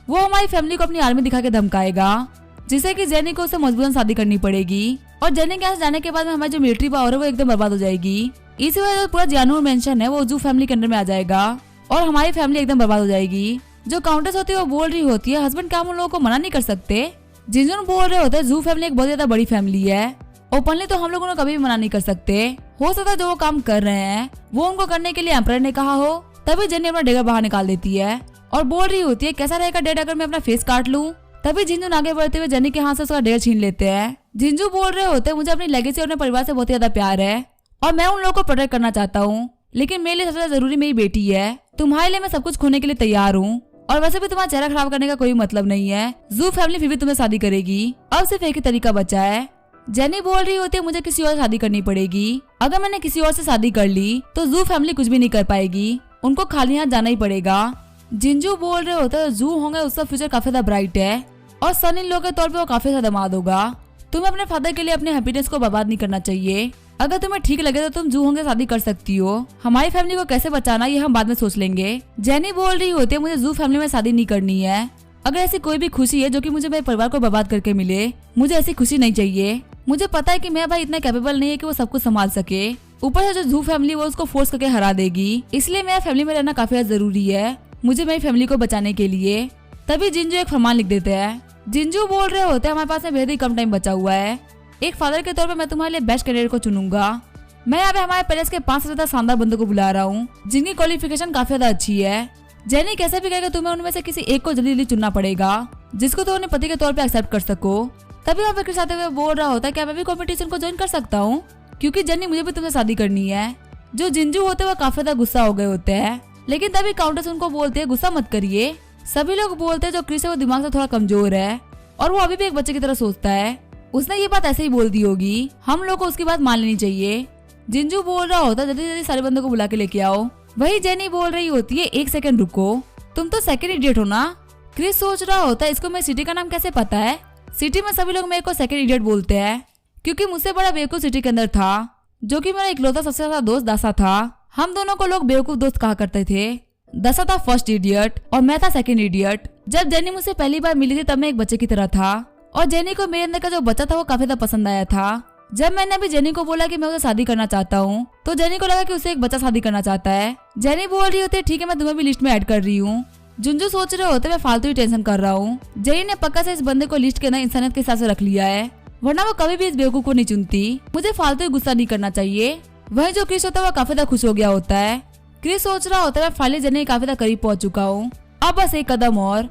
वो हमारी फैमिली को अपनी आर्मी दिखा के धमकाएगा, जिससे कि जेनी को उससे मजबूरन शादी करनी पड़ेगी और जेनी के यहाँ जाने के बाद में हमारी जो मिलिट्री पावर है वो एकदम बर्बाद हो जाएगी। इसी वजह से पूरा जियानो मेंशन है वो जू फैमिली के अंडर में आ जाएगा और हमारी फैमिली एकदम बर्बाद हो जाएगी। जो काउंटेस होती है वो बोल रही होती है हस्बैंड क्या हम उन लोगों को मना नहीं कर सकते। जिंजुन बोल रहे होते हैं जू फैमिली एक बहुत ज्यादा बड़ी फैमिली है, ओपनली तो हम लोग उन्हें कभी भी मना नहीं कर सकते। हो सकता है जो वो काम कर रहे हैं वो उनको करने के लिए एम्परर ने कहा हो। तभी जेनी अपना डेगर बाहर निकाल देती है और बोल रही होती है कैसा रहेगा डेड अगर मैं अपना फेस काट लूं। तभी जिंजुन आगे बढ़ते हुए जेनी के हाथ से उसका डेगर छीन लेते हैं। जिंजू बोल रहे होते हैं मुझे अपनी लेगेसी और अपने परिवार से बहुत ज्यादा प्यार है और मैं उन लोगों को प्रोटेक्ट करना चाहता हूँ, लेकिन मेरे लिए सबसे ज्यादा जरूरी मेरी बेटी है। तुम्हारे लिए मैं सब कुछ खोने के लिए तैयार हूँ और वैसे भी तुम्हारा चेहरा खराब करने का कोई मतलब नहीं है। जू फैमिली फिर भी तुम्हें शादी करेगी, अब सिर्फ एक ही तरीका बचा है। जेनी बोल रही होती है मुझे किसी और से शादी करनी पड़ेगी, अगर मैंने किसी और से शादी कर ली तो जू फैमिली कुछ भी नहीं कर पाएगी, उनको खाली हाथ जाना ही पड़ेगा। जिंजू बोल रहे होते हैं जू होंगे उसका फ्यूचर काफी ज्यादा ब्राइट है और सन इन लोगों के तौर पे वो काफी ज्यादा दामाद होगा। तुम्हें अपने फादर के लिए अपने हैप्पीनेस को बर्बाद नहीं करना चाहिए। अगर तुम्हें ठीक लगे तो तुम जू होंगे शादी कर सकती हो, हमारी फैमिली को कैसे बचाना ये हम बाद में सोच लेंगे। जेनी बोल रही होती है मुझे जू फैमिली में शादी नहीं करनी है, अगर ऐसी कोई भी खुशी है जो कि मुझे मेरे परिवार को बर्बाद करके मिले, मुझे ऐसी खुशी नहीं चाहिए। मुझे पता है कि मेरा भाई इतना कैपेबल नहीं है कि वो सब कुछ संभाल सके, ऊपर से जो जू फैमिली वो उसको फोर्स करके हरा देगी, इसलिए मेरा फैमिली में रहना काफी जरूरी है मुझे मेरी फैमिली को बचाने के लिए। तभी जिंजू एक फरमान लिख देते हैं। जिंजू बोल रहे होते हैं हमारे पास में बेहद ही कम टाइम बचा हुआ है, एक फादर के तौर पे मैं तुम्हारे लिए बेस्ट कैंडिडेट को चुनूंगा। मैं यहाँ पे हमारे पैलेस के 5 से ज्यादा शानदार बंदों को बुला रहा हूँ जिनकी क्वालिफिकेशन काफी ज्यादा अच्छी है। जेनी कैसे भी कहेगा तुम्हें उनमें से किसी एक को जल्दी जल्दी चुनना पड़ेगा जिसको तो उन्हें पति के तौर पे एक्सेप्ट कर सको। तभी वहाँ पे क्रिस आते हुए बोल रहा होता है क्या मैं भी कॉम्पिटिशन को ज्वाइन कर सकता हूँ, क्योंकि जेनी मुझे भी तुमसे शादी करनी है। जो जिंजू होते हुए काफी ज्यादा गुस्सा हो गए होते हैं, लेकिन तभी काउंटेस उनको बोलते हैं गुस्सा मत करिए। सभी लोग बोलते हैं जो क्रिस है वो दिमाग से थोड़ा कमजोर है और वो अभी भी एक बच्चे की तरह सोचता है, उसने ये बात ऐसे ही बोल दी होगी, हम लोग को उसकी बात मान लेनी चाहिए। जिंजू बोल रहा होता है जल्दी जल्दी सारे बंदों को बुला के लेके आओ। वही जेनी बोल रही होती है 1 सेकंड रुको, तुम तो सेकंड इडियट हो ना। क्रिस सोच रहा होता है इसको मेरी सिटी का नाम कैसे पता है, सिटी में सभी लोग मेरे को सेकंड इडियट बोलते हैं क्योंकि मुझसे बड़ा बेवकूफ सिटी के अंदर था जो कि मेरा इकलौता सबसे ज्यादा दोस्त दशा था। हम दोनों को लोग बेवकूफ दोस्त कहा करते थे। दशा था फर्स्ट इडियट और मैं था सेकंड इडियट। जब जेनी मुझसे पहली बार मिली थी तब मैं एक बच्चे की तरह था और जेनी को मेरे अंदर का जो बच्चा था वो काफी ज्यादा पसंद आया था। जब मैंने अभी जेनी को बोला कि मैं उसे शादी करना चाहता हूँ तो जेनी को लगा कि उसे एक बच्चा शादी करना चाहता है। जेनी बोल रही होती है ठीक है मैं तुम्हें भी लिस्ट में ऐड कर रही हूँ। जुंजू सोच रहे होते मैं फालतू ही टेंशन कर रहा हूँ। जेनी ने पक्का से इस बंदे को लिस्ट के अंदर इंसानियत के हिसाब से रख लिया है, वरना वो कभी भी इस बेवकूफ को नहीं चुनती। मुझे फालतू ही गुस्सा नहीं करना चाहिए। वही जो क्रिस होता है वो काफी ज्यादा खुश हो गया होता है। क्रिस सोच रहा होता है मैं फाइनली जेनी काफी ज्यादा करीब पहुंच चुका हूँ, अब बस एक कदम और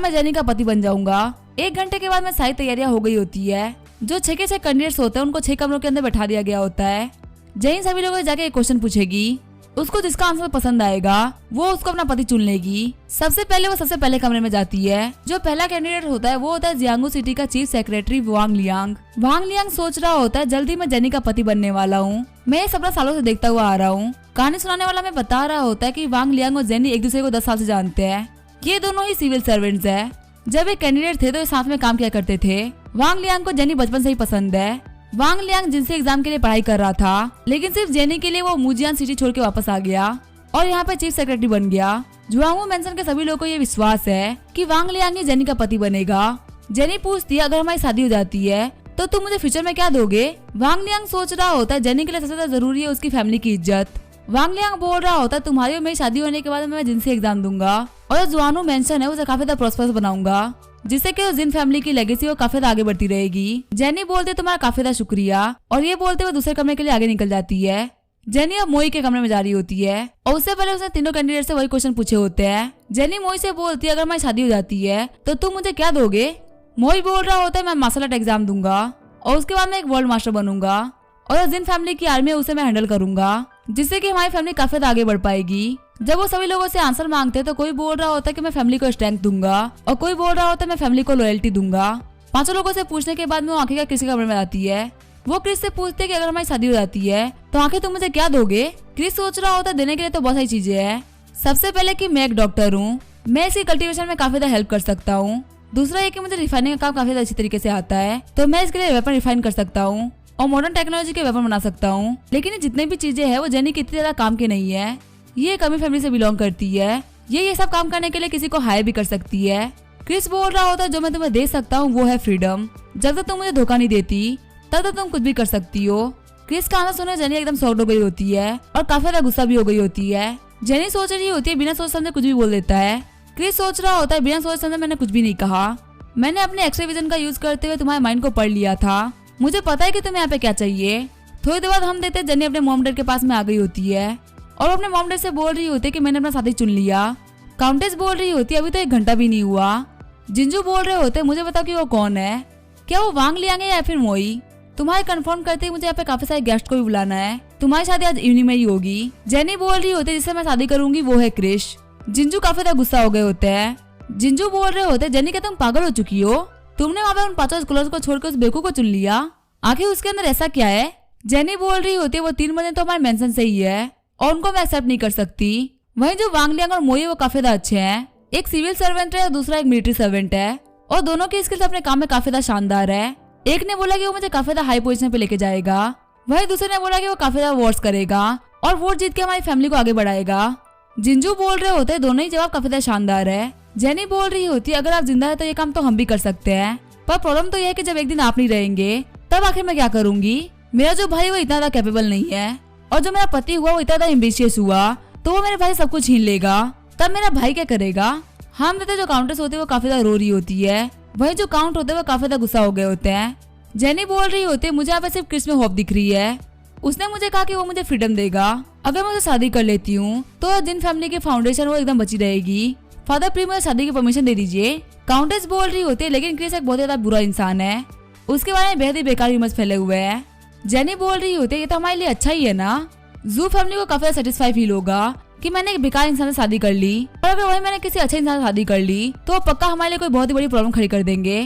मैं जेनी का पति बन जाऊंगा। 1 घंटे के बाद में सारी तैयारियां हो गई होती है। जो 6 के 6 कैंडिडेट्स होते हैं उनको 6 कमरों के अंदर बैठा दिया गया होता है। जेनी सभी लोगों से जाके एक क्वेश्चन पूछेगी, उसको जिसका आंसर पसंद आएगा वो उसको अपना पति चुन लेगी। सबसे पहले वो सबसे पहले कमरे में जाती है। जो पहला कैंडिडेट होता है वो होता है जियांगू सिटी का चीफ सेक्रेटरी वांग लियांग। वांग लियांग सोच रहा होता है जल्दी मैं जेनी का पति बनने वाला हूँ, मैं ये सपना सालों से देखता हुआ आ रहा हूँ। कहानी सुनाने वाला मैं बता रहा होता है कि वांग लियांग और जेनी एक दूसरे को 10 साल से जानते हैं। ये दोनों ही सिविल सर्वेंट्स है। जब ये कैंडिडेट थे तो ये साथ में काम किया करते थे। वांग लियांग को जेनी बचपन से ही पसंद है। वांग लियांग जिनसे एग्जाम के लिए पढ़ाई कर रहा था, लेकिन सिर्फ जेनी के लिए वो मुजियान सिटी छोड़ के वापस आ गया और यहाँ पे चीफ सेक्रेटरी बन गया। जुआंगू मेंशन के सभी लोगों को ये विश्वास है कि वांग लियांग ही जेनी का पति बनेगा। जेनी पूछती है अगर हमारी शादी हो जाती है तो तुम मुझे फ्यूचर में क्या दोगे। वांग लियांग सोच रहा होता है जेनी के लिए सबसे ज्यादा जरूरी है उसकी फैमिली की इज्जत। वांग लियांग बोल रहा होता है तुम्हारी और मेरी शादी होने के बाद मैं जिनसे एग्जाम दूंगा और जुआंगू मेंशन है उसे काफी ज्यादा प्रॉस्परस बनाऊंगा, जिससे कि जिन फैमिली की लेगेसी वो काफी आगे बढ़ती रहेगी। जेनी बोलते तुम्हारा काफी ज्यादा शुक्रिया और ये बोलते हुए दूसरे कमरे के लिए आगे निकल जाती है। जेनी अब मोई के कमरे में जा रही होती है और उससे पहले उसने तीनों कैंडिडेट से वही क्वेश्चन पूछे होते हैं। जेनी मोई से बोलती है अगर हमारी शादी हो जाती है तो तुम मुझे क्या दोगे। मोई बोल रहा होता है मैं मार्शल आर्ट एग्जाम दूंगा और उसके बाद मैं एक वर्ल्ड मास्टर बनूंगा और जिन फैमिली की आर्मी है उसे मैं हैंडल करूंगा, जिससे कि हमारी फैमिली काफी आगे बढ़ पाएगी। जब वो सभी लोगों से आंसर मांगते हैं तो कोई बोल रहा होता है कि मैं फैमिली को स्ट्रेंथ दूंगा और कोई बोल रहा होता है मैं फैमिली को लॉयल्टी दूंगा। पांचों लोगों से पूछने के बाद में वो आंखें का किसी कमरे में आती है। वो क्रिस से पूछते हैं कि अगर हमारी शादी हो जाती है तो आंखें तुम मुझे क्या दोगे। क्रिस सोच रहा होता है देने के लिए तो बहुत सारी चीजें हैं। सबसे पहले कि मैं एक डॉक्टर हूँ, मैं इसकी कल्टीवेशन में काफी ज्यादा हेल्प कर सकता हूँ। दूसरा है कि मुझे रिफाइनिंग का काम काफी अच्छी तरीके से आता है, तो मैं इसके लिए वेपन रिफाइन कर सकता हूँ और मॉडर्न टेक्नोलॉजी के वेपन बना सकता हूँ। लेकिन ये जितने भी चीजें हैं वो जेनी की इतनी ज्यादा काम की नहीं है। ये एक अमीर फैमिली से बिलोंग करती है। ये सब काम करने के लिए किसी को हायर भी कर सकती है। क्रिस बोल रहा होता है जो मैं तुम्हें दे सकता हूँ वो है फ्रीडम। जब तक तुम मुझे धोखा नहीं देती तब तक तुम कुछ भी कर सकती हो। क्रिस का आंसर सुनकर जेनी एकदम शॉक्ड हो गई होती है और काफी ज्यादा गुस्सा भी हो गई होती है। जेनी सोच रही होती है बिना सोच समझे कुछ भी बोल देता है। क्रिस सोच रहा होता है बिना सोच समझे मैंने कुछ भी नहीं कहा, मैंने अपने एक्स-रे विजन का यूज करते हुए तुम्हारे माइंड को पढ़ लिया था, मुझे पता है कि तुम्हें यहाँ पे क्या चाहिए। थोड़ी देर बाद हम देखते हैं जेनी अपने मॉम डैड के पास में आ गई होती है और अपने मॉम डैड से बोल रही होती है कि मैंने अपना साथी चुन लिया। काउंटेस बोल रही होती है अभी तो 1 घंटा भी नहीं हुआ। जिंजू बोल रहे होते मुझे बताओ कि वो कौन है, क्या वो वांग लियांग है या फिर मोई। तुम्हारे कंफर्म करते ही मुझे यहाँ पे काफी सारे गेस्ट को भी बुलाना है, तुम्हारी शादी आज इवनिंग में ही होगी। जेनी बोल रही होती है जिससे मैं शादी करूंगी वो है क्रिश। जिंजू काफी ज्यादा गुस्सा हो गए होते हैं। जिंजू बोल रहे होते जेनी क्या तुम पागल हो चुकी हो, तुमने वहाँ पे उन 5 स्कॉलर्स को छोड़कर उस बेवकूफ को चुन लिया, आखिर उसके अंदर ऐसा क्या है। जेनी बोल रही होती है वो 3 बंदे तो हमारे मेंशन से ही है और उनको मैं एक्सेप्ट नहीं कर सकती। वहीं जो वांग लियांग और मोई वो काफी ज्यादा अच्छे हैं, एक सिविल सर्वेंट है और दूसरा एक मिलिट्री सर्वेंट है और दोनों की स्किल्स अपने काम में काफी ज्यादा शानदार है। एक ने बोला कि वो मुझे काफी ज्यादा हाई पोजीशन पे लेके जाएगा, वहीं दूसरे ने बोला कि वो काफी ज्यादा वोट्स करेगा और वोट जीत के हमारी फैमिली को आगे बढ़ाएगा। जिंजू बोल रहे होते दोनों ही जवाब काफी ज्यादा शानदार है। जेनी बोल रही होती है अगर आप जिंदा है तो ये काम तो हम भी कर सकते हैं, पर प्रॉब्लम तो ये है कि जब एक दिन आप नहीं रहेंगे तब आखिर मैं क्या करूंगी। मेरा जो भाई वो इतना ज्यादा कैपेबल नहीं है और जो मेरा पति हुआ वो इतना ज्यादा एम्बिशियस हुआ तो वो मेरे भाई सब कुछ छीन लेगा, तब मेरा भाई क्या करेगा। हम देखते जो काउंटर्स होते हैं वो काफी ज्यादा रो रही होती है, वही जो काउंट होते हैं वो काफी ज्यादा गुस्सा हो गए होते हैं। जेनी बोल रही होती है मुझे यहाँ पे सिर्फ क्रिस में होप दिख रही है, उसने मुझे कहा कि वो मुझे फ्रीडम देगा अगर मैं उसे शादी कर लेती हूँ तो जिन फैमिली की फाउंडेशन वो एकदम बची रहेगी। फादर प्लीज मुझे शादी की परमिशन दे दीजिए। काउंटेस बोल रही होती है लेकिन क्रिस एक बहुत ज्यादा बुरा इंसान है, उसके बारे में बेहद ही बेकार ह्यूमर्स फैले हुए हैं। जेनी बोल रही होती है ये तो हमारे लिए अच्छा ही है ना, जू फैमिली को काफी सेटिस्फाई फील होगा कि मैंने एक बेकार इंसान से शादी कर ली और अगर वही मैंने किसी अच्छे इंसान से शादी कर ली तो पक्का हमारे लिए कोई बहुत ही बड़ी प्रॉब्लम खड़ी कर देंगे।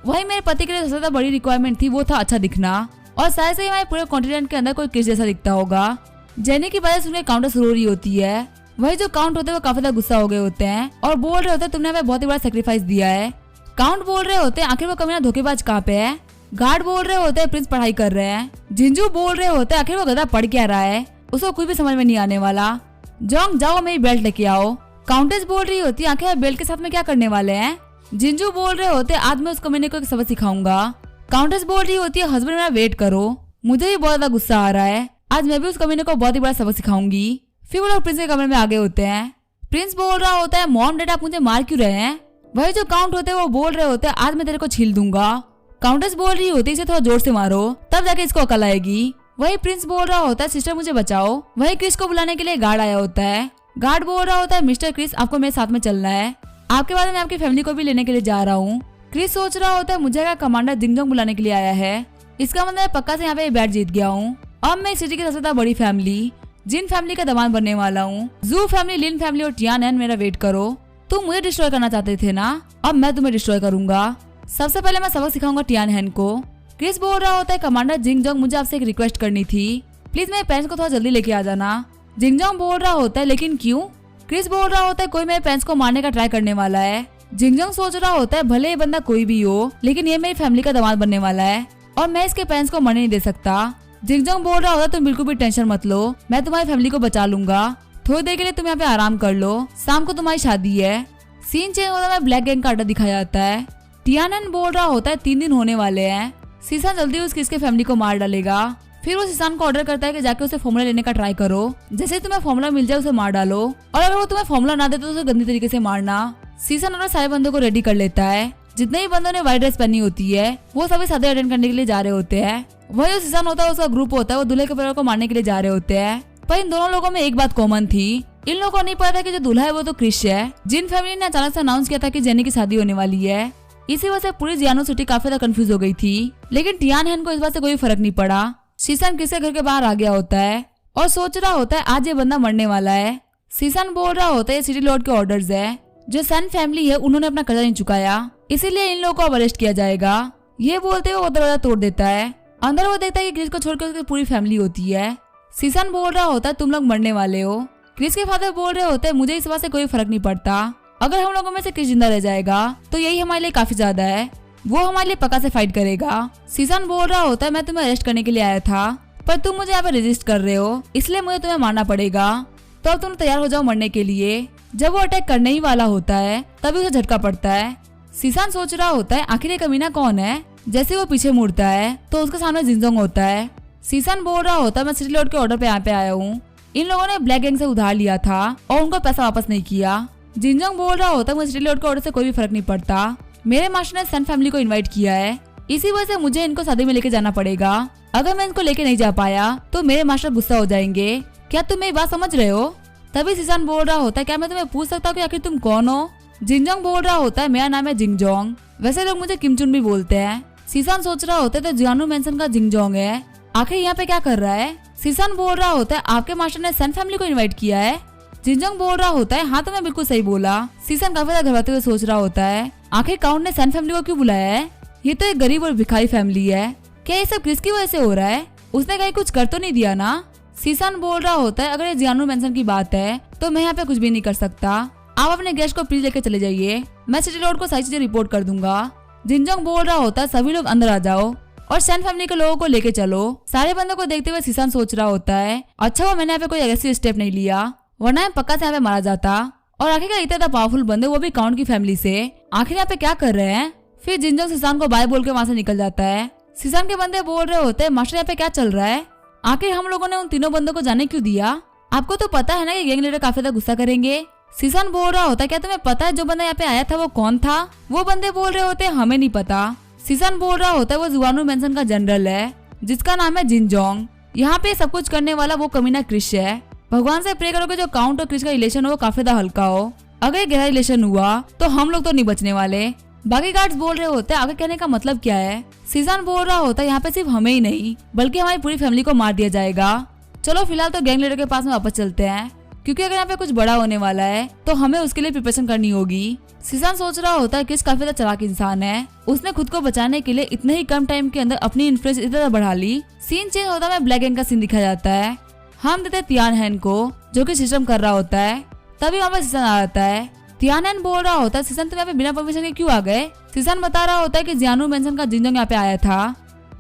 वही मेरे पति के लिए सबसे ज्यादा बड़ी रिक्वायरमेंट थी वो था अच्छा दिखना और शायद से ही हमारे पूरे कॉन्टिनेंट के अंदर कोई क्रिस जैसा दिखता होगा। जेनी की वजह से उन्हें काउंटेस रो रही होती है, वही जो काउंट होते हैं वो काफी ज्यादा गुस्सा हो गए होते हैं और बोल रहे होते हैं तुमने हमें बहुत ही बड़ा सेक्रीफाइस दिया है। काउंट बोल रहे होते हैं आखिर वो कमीना धोखेबाज कहाँ पे है। गार्ड बोल रहे होते हैं प्रिंस पढ़ाई कर रहे हैं। जिंजू बोल रहे होते हैं आखिर वो गधा पढ़ क्या रहा है, उसको कुछ भी समझ में नहीं आने वाला। जोंग जाओ मेरी बेल्ट लेके आओ। काउंटेस बोल रही होती है आखिर बेल्ट के साथ में क्या करने वाले हैं। जिंजू बोल रहे होते आज मैं उसको मैंने को एक सबक सिखाऊंगा। काउंटेस बोल रही होती है हस्बैंड मेरा वेट करो, मुझे भी बहुत ज्यादा गुस्सा आ रहा है, आज मैं भी उस कमीने को बहुत ही बड़ा सबक सिखाऊंगी। फिर वो लोग प्रिंस के कमरे में आगे होते हैं। प्रिंस बोल रहा होता है मॉम डैड आप मुझे मार क्यों रहे हैं। वही जो काउंट होते हैं वो बोल रहे होते हैं आज मैं तेरे को छील दूंगा। काउंटेस बोल रही होती है इसे थोड़ा जोर से मारो तब जाके इसको अकल आएगी। वही प्रिंस बोल रहा होता है सिस्टर मुझे बचाओ। वही क्रिस को बुलाने के लिए गार्ड आया होता है। गार्ड बोल रहा होता है मिस्टर क्रिस आपको मेरे साथ में चलना है, आपके बाद मैं आपकी फैमिली को भी लेने के लिए जा रहा हूँ। क्रिस सोच रहा होता है मुझे क्या कमांडर जिंगजोंग बुलाने के लिए आया है, इसका मतलब पक्का से यहाँ पे बैट जीत गया हूँ। अब मैं सिटी की सबसे ज्यादा बड़ी फैमिली जिन फैमिली का दामाद बनने वाला हूँ। जू फैमिली, लिन फैमिली और टियानहेन, मेरा वेट करो। तुम मुझे डिस्ट्रॉय करना चाहते थे ना, अब मैं तुम्हें डिस्ट्रॉय करूंगा। सबसे पहले मैं सबक सिखाऊंगा टियानहेन को। क्रिस बोल रहा होता है, कमांडर जिंगजोंग, मुझे आपसे एक रिक्वेस्ट करनी थी, प्लीज मेरे पेरेंट्स को थोड़ा जल्दी लेके आ जाना। जिंगजोंग बोल रहा होता है, लेकिन क्यों? क्रिस बोल रहा होता है, कोई मेरे पेरेंट्स को मारने का ट्राई करने वाला है। जिंगजोंग सोच रहा होता है, भले ये बंदा कोई भी हो, लेकिन ये मेरी फैमिली का दामाद बनने वाला है और मैं इसके पेरेंट्स को मरने नहीं दे सकता। जिंगजोंग बोल रहा होता है, तुम बिल्कुल भी टेंशन मत लो, मैं तुम्हारी फैमिली को बचा लूंगा। थोड़ी देर के लिए तुम यहाँ पे आराम कर लो, शाम को तुम्हारी शादी है। सीन चेंज होता है, ब्लैक गैंग का अड्डा दिखाया जाता है। टियानहेन बोल रहा होता है, 3 दिन होने वाले हैं, सीसान जल्दी उस किसके फैमिली को मार डालेगा। फिर वो सीसान को ऑर्डर करता है कि जाके उसे फॉर्मूला लेने का ट्राई करो, जैसे तुम्हें फॉर्मूला मिल जाए उसे मार डालो, और अगर वो तुम्हें फॉर्मूला ना दे तो उसे गंदी तरीके से मारना। सीसान अपने सारे बंदों को रेडी कर लेता है। जितने भी बंदों ने व्हाइट ड्रेस पहनी होती है वो सभी शादी अटेंड करने के लिए जा रहे होते हैं। वही जो सीसान होता है उसका ग्रुप होता है, वो दूल्हे के परिवार को मारने के लिए जा रहे होते हैं। पर इन दोनों लोगों में एक बात कॉमन थी, इन लोगों को नहीं पता था कि जो दूल्हा है वो तो क्रिश है। जिन फैमिली ने अचानक से अनाउंस किया था कि जेनी की शादी होने वाली है, इसी वजह से पूरी जियानो सिटी काफी ज्यादा कंफ्यूज हो गई थी। लेकिन टियानहेन को इस बात से कोई फर्क नहीं पड़ा। सीसान किसके घर के बाहर आ गया होता है और सोच रहा होता है आज ये बंदा मरने वाला है। सीसान बोल रहा होता है, ये सिटी लॉर्ड के ऑर्डर्स है, जो सन फैमिली है उन्होंने अपना कर्जा नहीं चुकाया, इसीलिए इन लोगों को अरेस्ट किया जाएगा। ये बोलते हुए वो दरवाजा तोड़ देता है। अंदर वो देखता है कि क्रिस को छोड़कर उसकी पूरी फैमिली होती है। सीसान बोल रहा होता है, तुम लोग मरने वाले हो। क्रिस के फादर बोल रहे होते हैं, मुझे इस बात से कोई फर्क नहीं पड़ता, अगर हम लोगों में से क्रिस जिंदा रह जाएगा तो यही हमारे लिए काफी ज्यादा है, वो हमारे लिए पक्का से फाइट करेगा। सीसान बोल रहा होता है, मैं तुम्हें अरेस्ट करने के लिए आया था, पर तुम मुझे यहाँ पे रेजिस्ट कर रहे हो, इसलिए मुझे तुम्हें मारना पड़ेगा। तो अब तुम तैयार हो जाओ मरने के लिए। जब वो अटैक करने ही वाला होता है तभी उसे झटका पड़ता है। सीसान सोच रहा होता है, आखिर ये कमीना कौन है। जैसे वो पीछे मुड़ता है तो उसके सामने जिंगजोंग होता है। सीसान बोल रहा होता है, मैं सिटी लॉर्ड के ऑर्डर पे यहाँ पे आया हूँ, इन लोगों ने ब्लैक गैंग से उधार लिया था और उनको पैसा वापस नहीं किया। जिंगजोंग बोल रहा होता है, मुझे सिटी लॉर्ड के ऑर्डर से कोई भी फर्क नहीं पड़ता, मेरे मास्टर ने सन फैमिली को इनवाइट किया है, इसी वजह से मुझे इनको शादी में लेके जाना पड़ेगा। अगर मैं इनको लेके नहीं जा पाया तो मेरे मास्टर गुस्सा हो जाएंगे। क्या तुम मेरी बात समझ रहे हो? तभी सीसान बोल रहा होता है, क्या मैं तुम्हें पूछ सकता हूँ कि आखिर तुम कौन हो? जिंगजोंग बोल रहा होता है, मेरा नाम है जिंगजोंग, वैसे लोग मुझे किमचुन भी बोलते हैं। सीसान सोच रहा होता है, तो जियानो मेंशन का जिंगजोंग है, आखिर यहाँ पे क्या कर रहा है? सीसान बोल रहा होता है, आपके मास्टर ने सन फैमिली को इनवाइट किया है। जिंगजोंग बोल रहा होता है, हाँ तो मैं बिल्कुल सही बोला। सीसान काफी ज्यादा घबराते हुए सोच रहा होता है, आखिर काउंट ने सन फैमिली को क्यों बुलाया है? ये तो एक गरीब और भिखारी फैमिली है, क्या ये सब क्रिस की वजह से हो रहा है? उसने कहीं कुछ कर तो नहीं दिया ना? सीसान बोल रहा होता है, अगर ये जियानो मेंशन की बात है तो मैं यहाँ पे कुछ भी नहीं कर सकता, आप अपने गेस्ट को प्लीज लेकर चले जाइए, मैं सिटी लॉर्ड को सारी चीजें रिपोर्ट कर दूंगा। जिंगजोंग बोल रहा होता है, सभी लोग अंदर आ जाओ और सन फैमिली के लोगों को लेके चलो। सारे बंदों को देखते हुए सीसान सोच रहा होता है, अच्छा हुआ मैंने यहाँ पे कोई अग्रेसिव स्टेप नहीं लिया, वरना मैं पक्का से यहाँ पे मारा जाता। और आखिरकार इतना पावरफुल बंदे, वो भी काउंट की फैमिली से, आखिर यहाँ पे क्या कर रहे हैं? फिर जिंगजोंग सीसान को बाय बोल के वहाँ से निकल जाता है। सीसान के बंदे बोल रहे होते हैं, मास्टर यहाँ पे क्या चल रहा है? आखिर हम लोगों ने उन तीनों बंदों को जाने क्यों दिया? आपको तो पता है ना कि गैंग लीडर काफी ज्यादा गुस्सा करेंगे। सीसान बोल रहा होता है, क्या तुम्हें पता है जो बंदा यहाँ पे आया था वो कौन था? वो बंदे बोल रहे होते हैं, हमें नहीं पता। सीसान बोल रहा होता है, वो जियानो मेंशन का जनरल है जिसका नाम है जिंगजोंग, यहाँ पे सब कुछ करने वाला वो कमीना क्रिश है। भगवान से प्रे करो कि जो काउंट और क्रिश का रिलेशन हो वो काफी ज्यादा हल्का हो, अगर ये गहरा रिलेशन हुआ तो हम लोग तो नहीं बचने वाले। बाकी गार्ड्स बोल रहे होते हैं, आगे कहने का मतलब क्या है? सीसान बोल रहा होता है, यहाँ पे सिर्फ हमें ही नहीं बल्कि हमारी पूरी फैमिली को मार दिया जाएगा। चलो फिलहाल तो गैंग लीडर के पास में वापस चलते हैं, क्योंकि अगर यहाँ पे कुछ बड़ा होने वाला है तो हमें उसके लिए प्रिपरेशन करनी होगी। सीसान सोच रहा होता है, क्रिस काफी ज्यादा चालाक इंसान है, उसने खुद को बचाने के लिए इतने ही कम टाइम के अंदर अपनी इन्फ्लुएंस इतना बढ़ा ली। सीन चेंज होता है, ब्लैक गैंग का सीन दिखाया जाता है। हम देते तियानहेन को, जो कि सिस्टम कर रहा होता है, तभी वहाँ पे सीसान आ जाता है। तियानहेन बोल रहा होता है, सीसान तुम यहाँ पे बिना परमिशन के क्यों आ गए? सीसान बता रहा होता है कि जियानो मेंशन का जिंगजोंग यहाँ पे आया था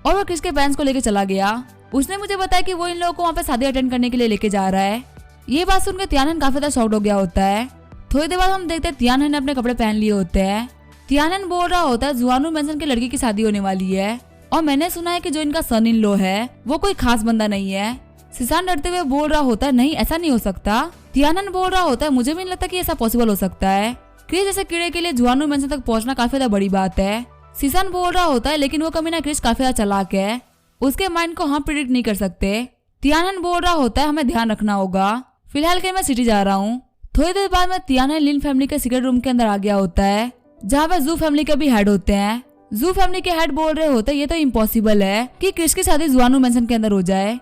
और वो क्रिस के पेरेंट्स को लेके चला गया। उसने मुझे बताया कि वो इन लोगों को वहाँ पे शादी अटेंड करने के लिए लेके जा रहा है। ये बात सुनकर तियानहेन काफी ज्यादा शॉक्ड हो गया होता है। थोड़ी देर बाद हम देखते हैं तियानहेन ने अपने कपड़े पहन लिए होते हैं। तियानहेन बोल रहा होता है, जियानो मेंशन के लड़की की शादी होने वाली है और मैंने सुना है कि जो इनका सन इन लॉ है वो कोई खास बंदा नहीं है। सीसान डरते हुए बोल रहा होता है, नहीं ऐसा नहीं हो सकता। तियानहेन बोल रहा होता है, मुझे भी नहीं लगता कि ऐसा पॉसिबल हो सकता है, क्रिस जैसे कीड़े के लिए जियानो मेंशन तक पहुंचना काफी ज्यादा बड़ी बात है। सीसान बोल रहा होता है, लेकिन वो कमीना क्रिस काफी ज्यादा चालाक है, उसके माइंड को हम प्रिडिक्ट नहीं कर सकते। तियानहेन बोल रहा होता है, हमें ध्यान रखना होगा, फिलहाल के मैं सिटी जा रहा हूँ। थोड़ी देर बाद में तियानहेन लिन फैमिली के सीक्रेट रूम के अंदर आ गया होता है, जहाँ पे जू फैमिली के भी हेड होते हैं। जू फैमिली के हेड बोल रहे होते हैं, ये तो इम्पॉसिबल है कि क्रिस की शादी जियानो मेंशन के अंदर हो जाए।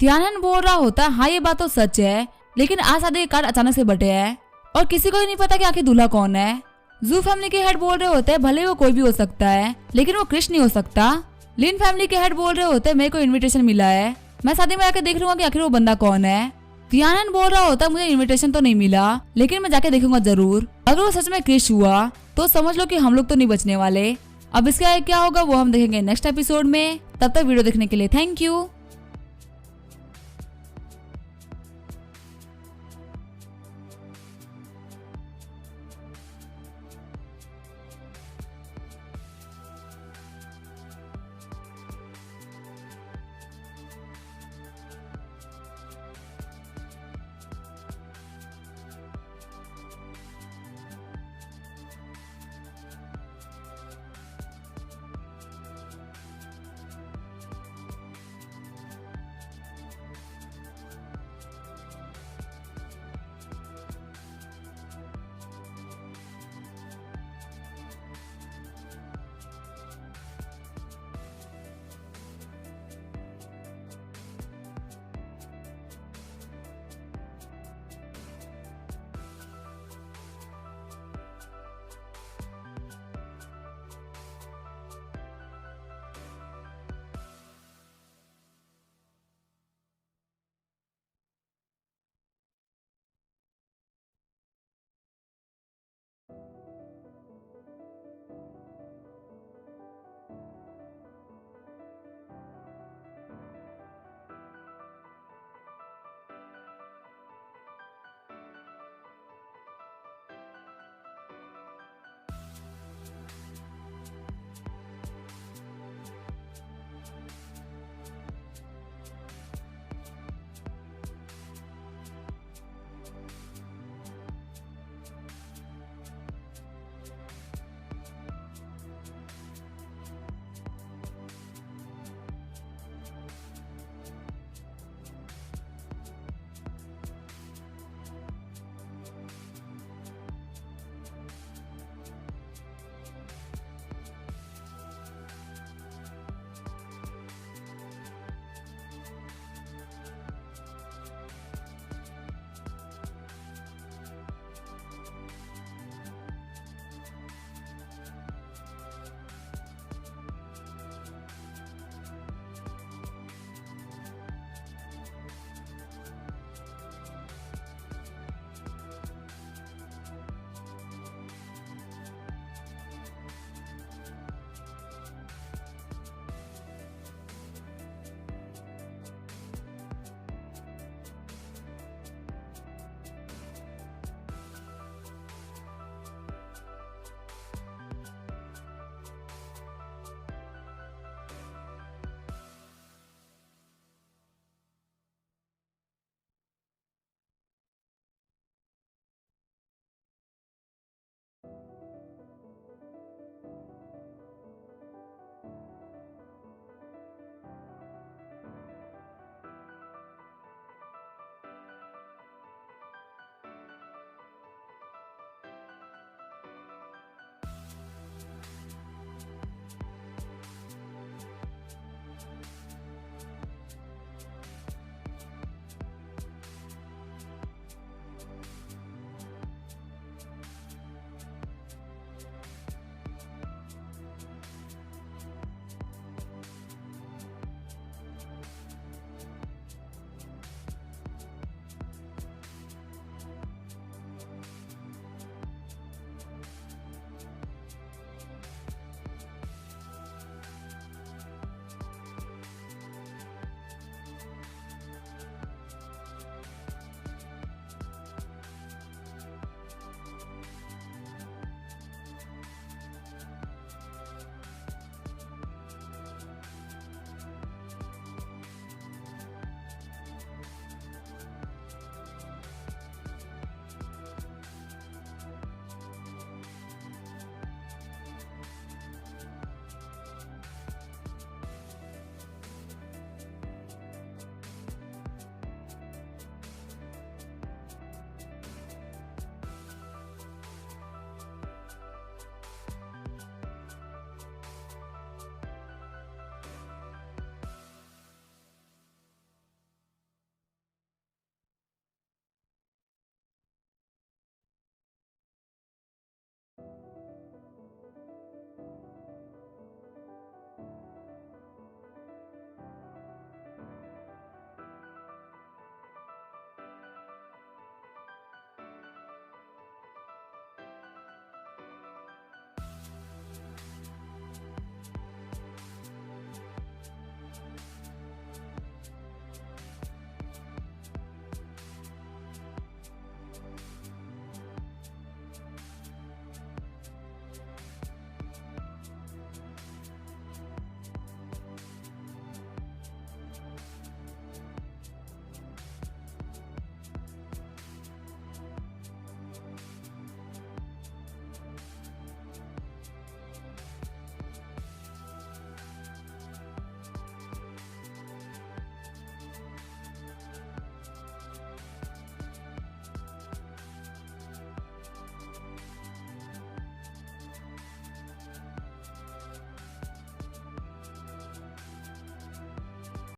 तियानन बोल रहा होता है हाँ ये बात तो सच है, लेकिन आज शादी के कार्ड अचानक से बटे हैं और किसी को ही नहीं पता कि आखिर दूल्हा कौन है। जू फैमिली के हेड बोल रहे होते हैं भले वो कोई भी हो सकता है लेकिन वो कृष्ण नहीं हो सकता। लिन फैमिली के हेड बोल रहे होते हैं मेरे को इनविटेशन मिला है, मैं शादी में आकर देख लूंगा कि आखिर वो बंदा कौन है। तियानन बोल रहा होता है मुझे इनविटेशन तो नहीं मिला लेकिन मैं जाके देखूंगा जरूर, अगर वो सच में कृष्ण हुआ तो समझ लो कि हम लोग तो नहीं बचने वाले। अब इसका क्या होगा वो हम देखेंगे नेक्स्ट एपिसोड में, तब तक वीडियो देखने के लिए थैंक यू।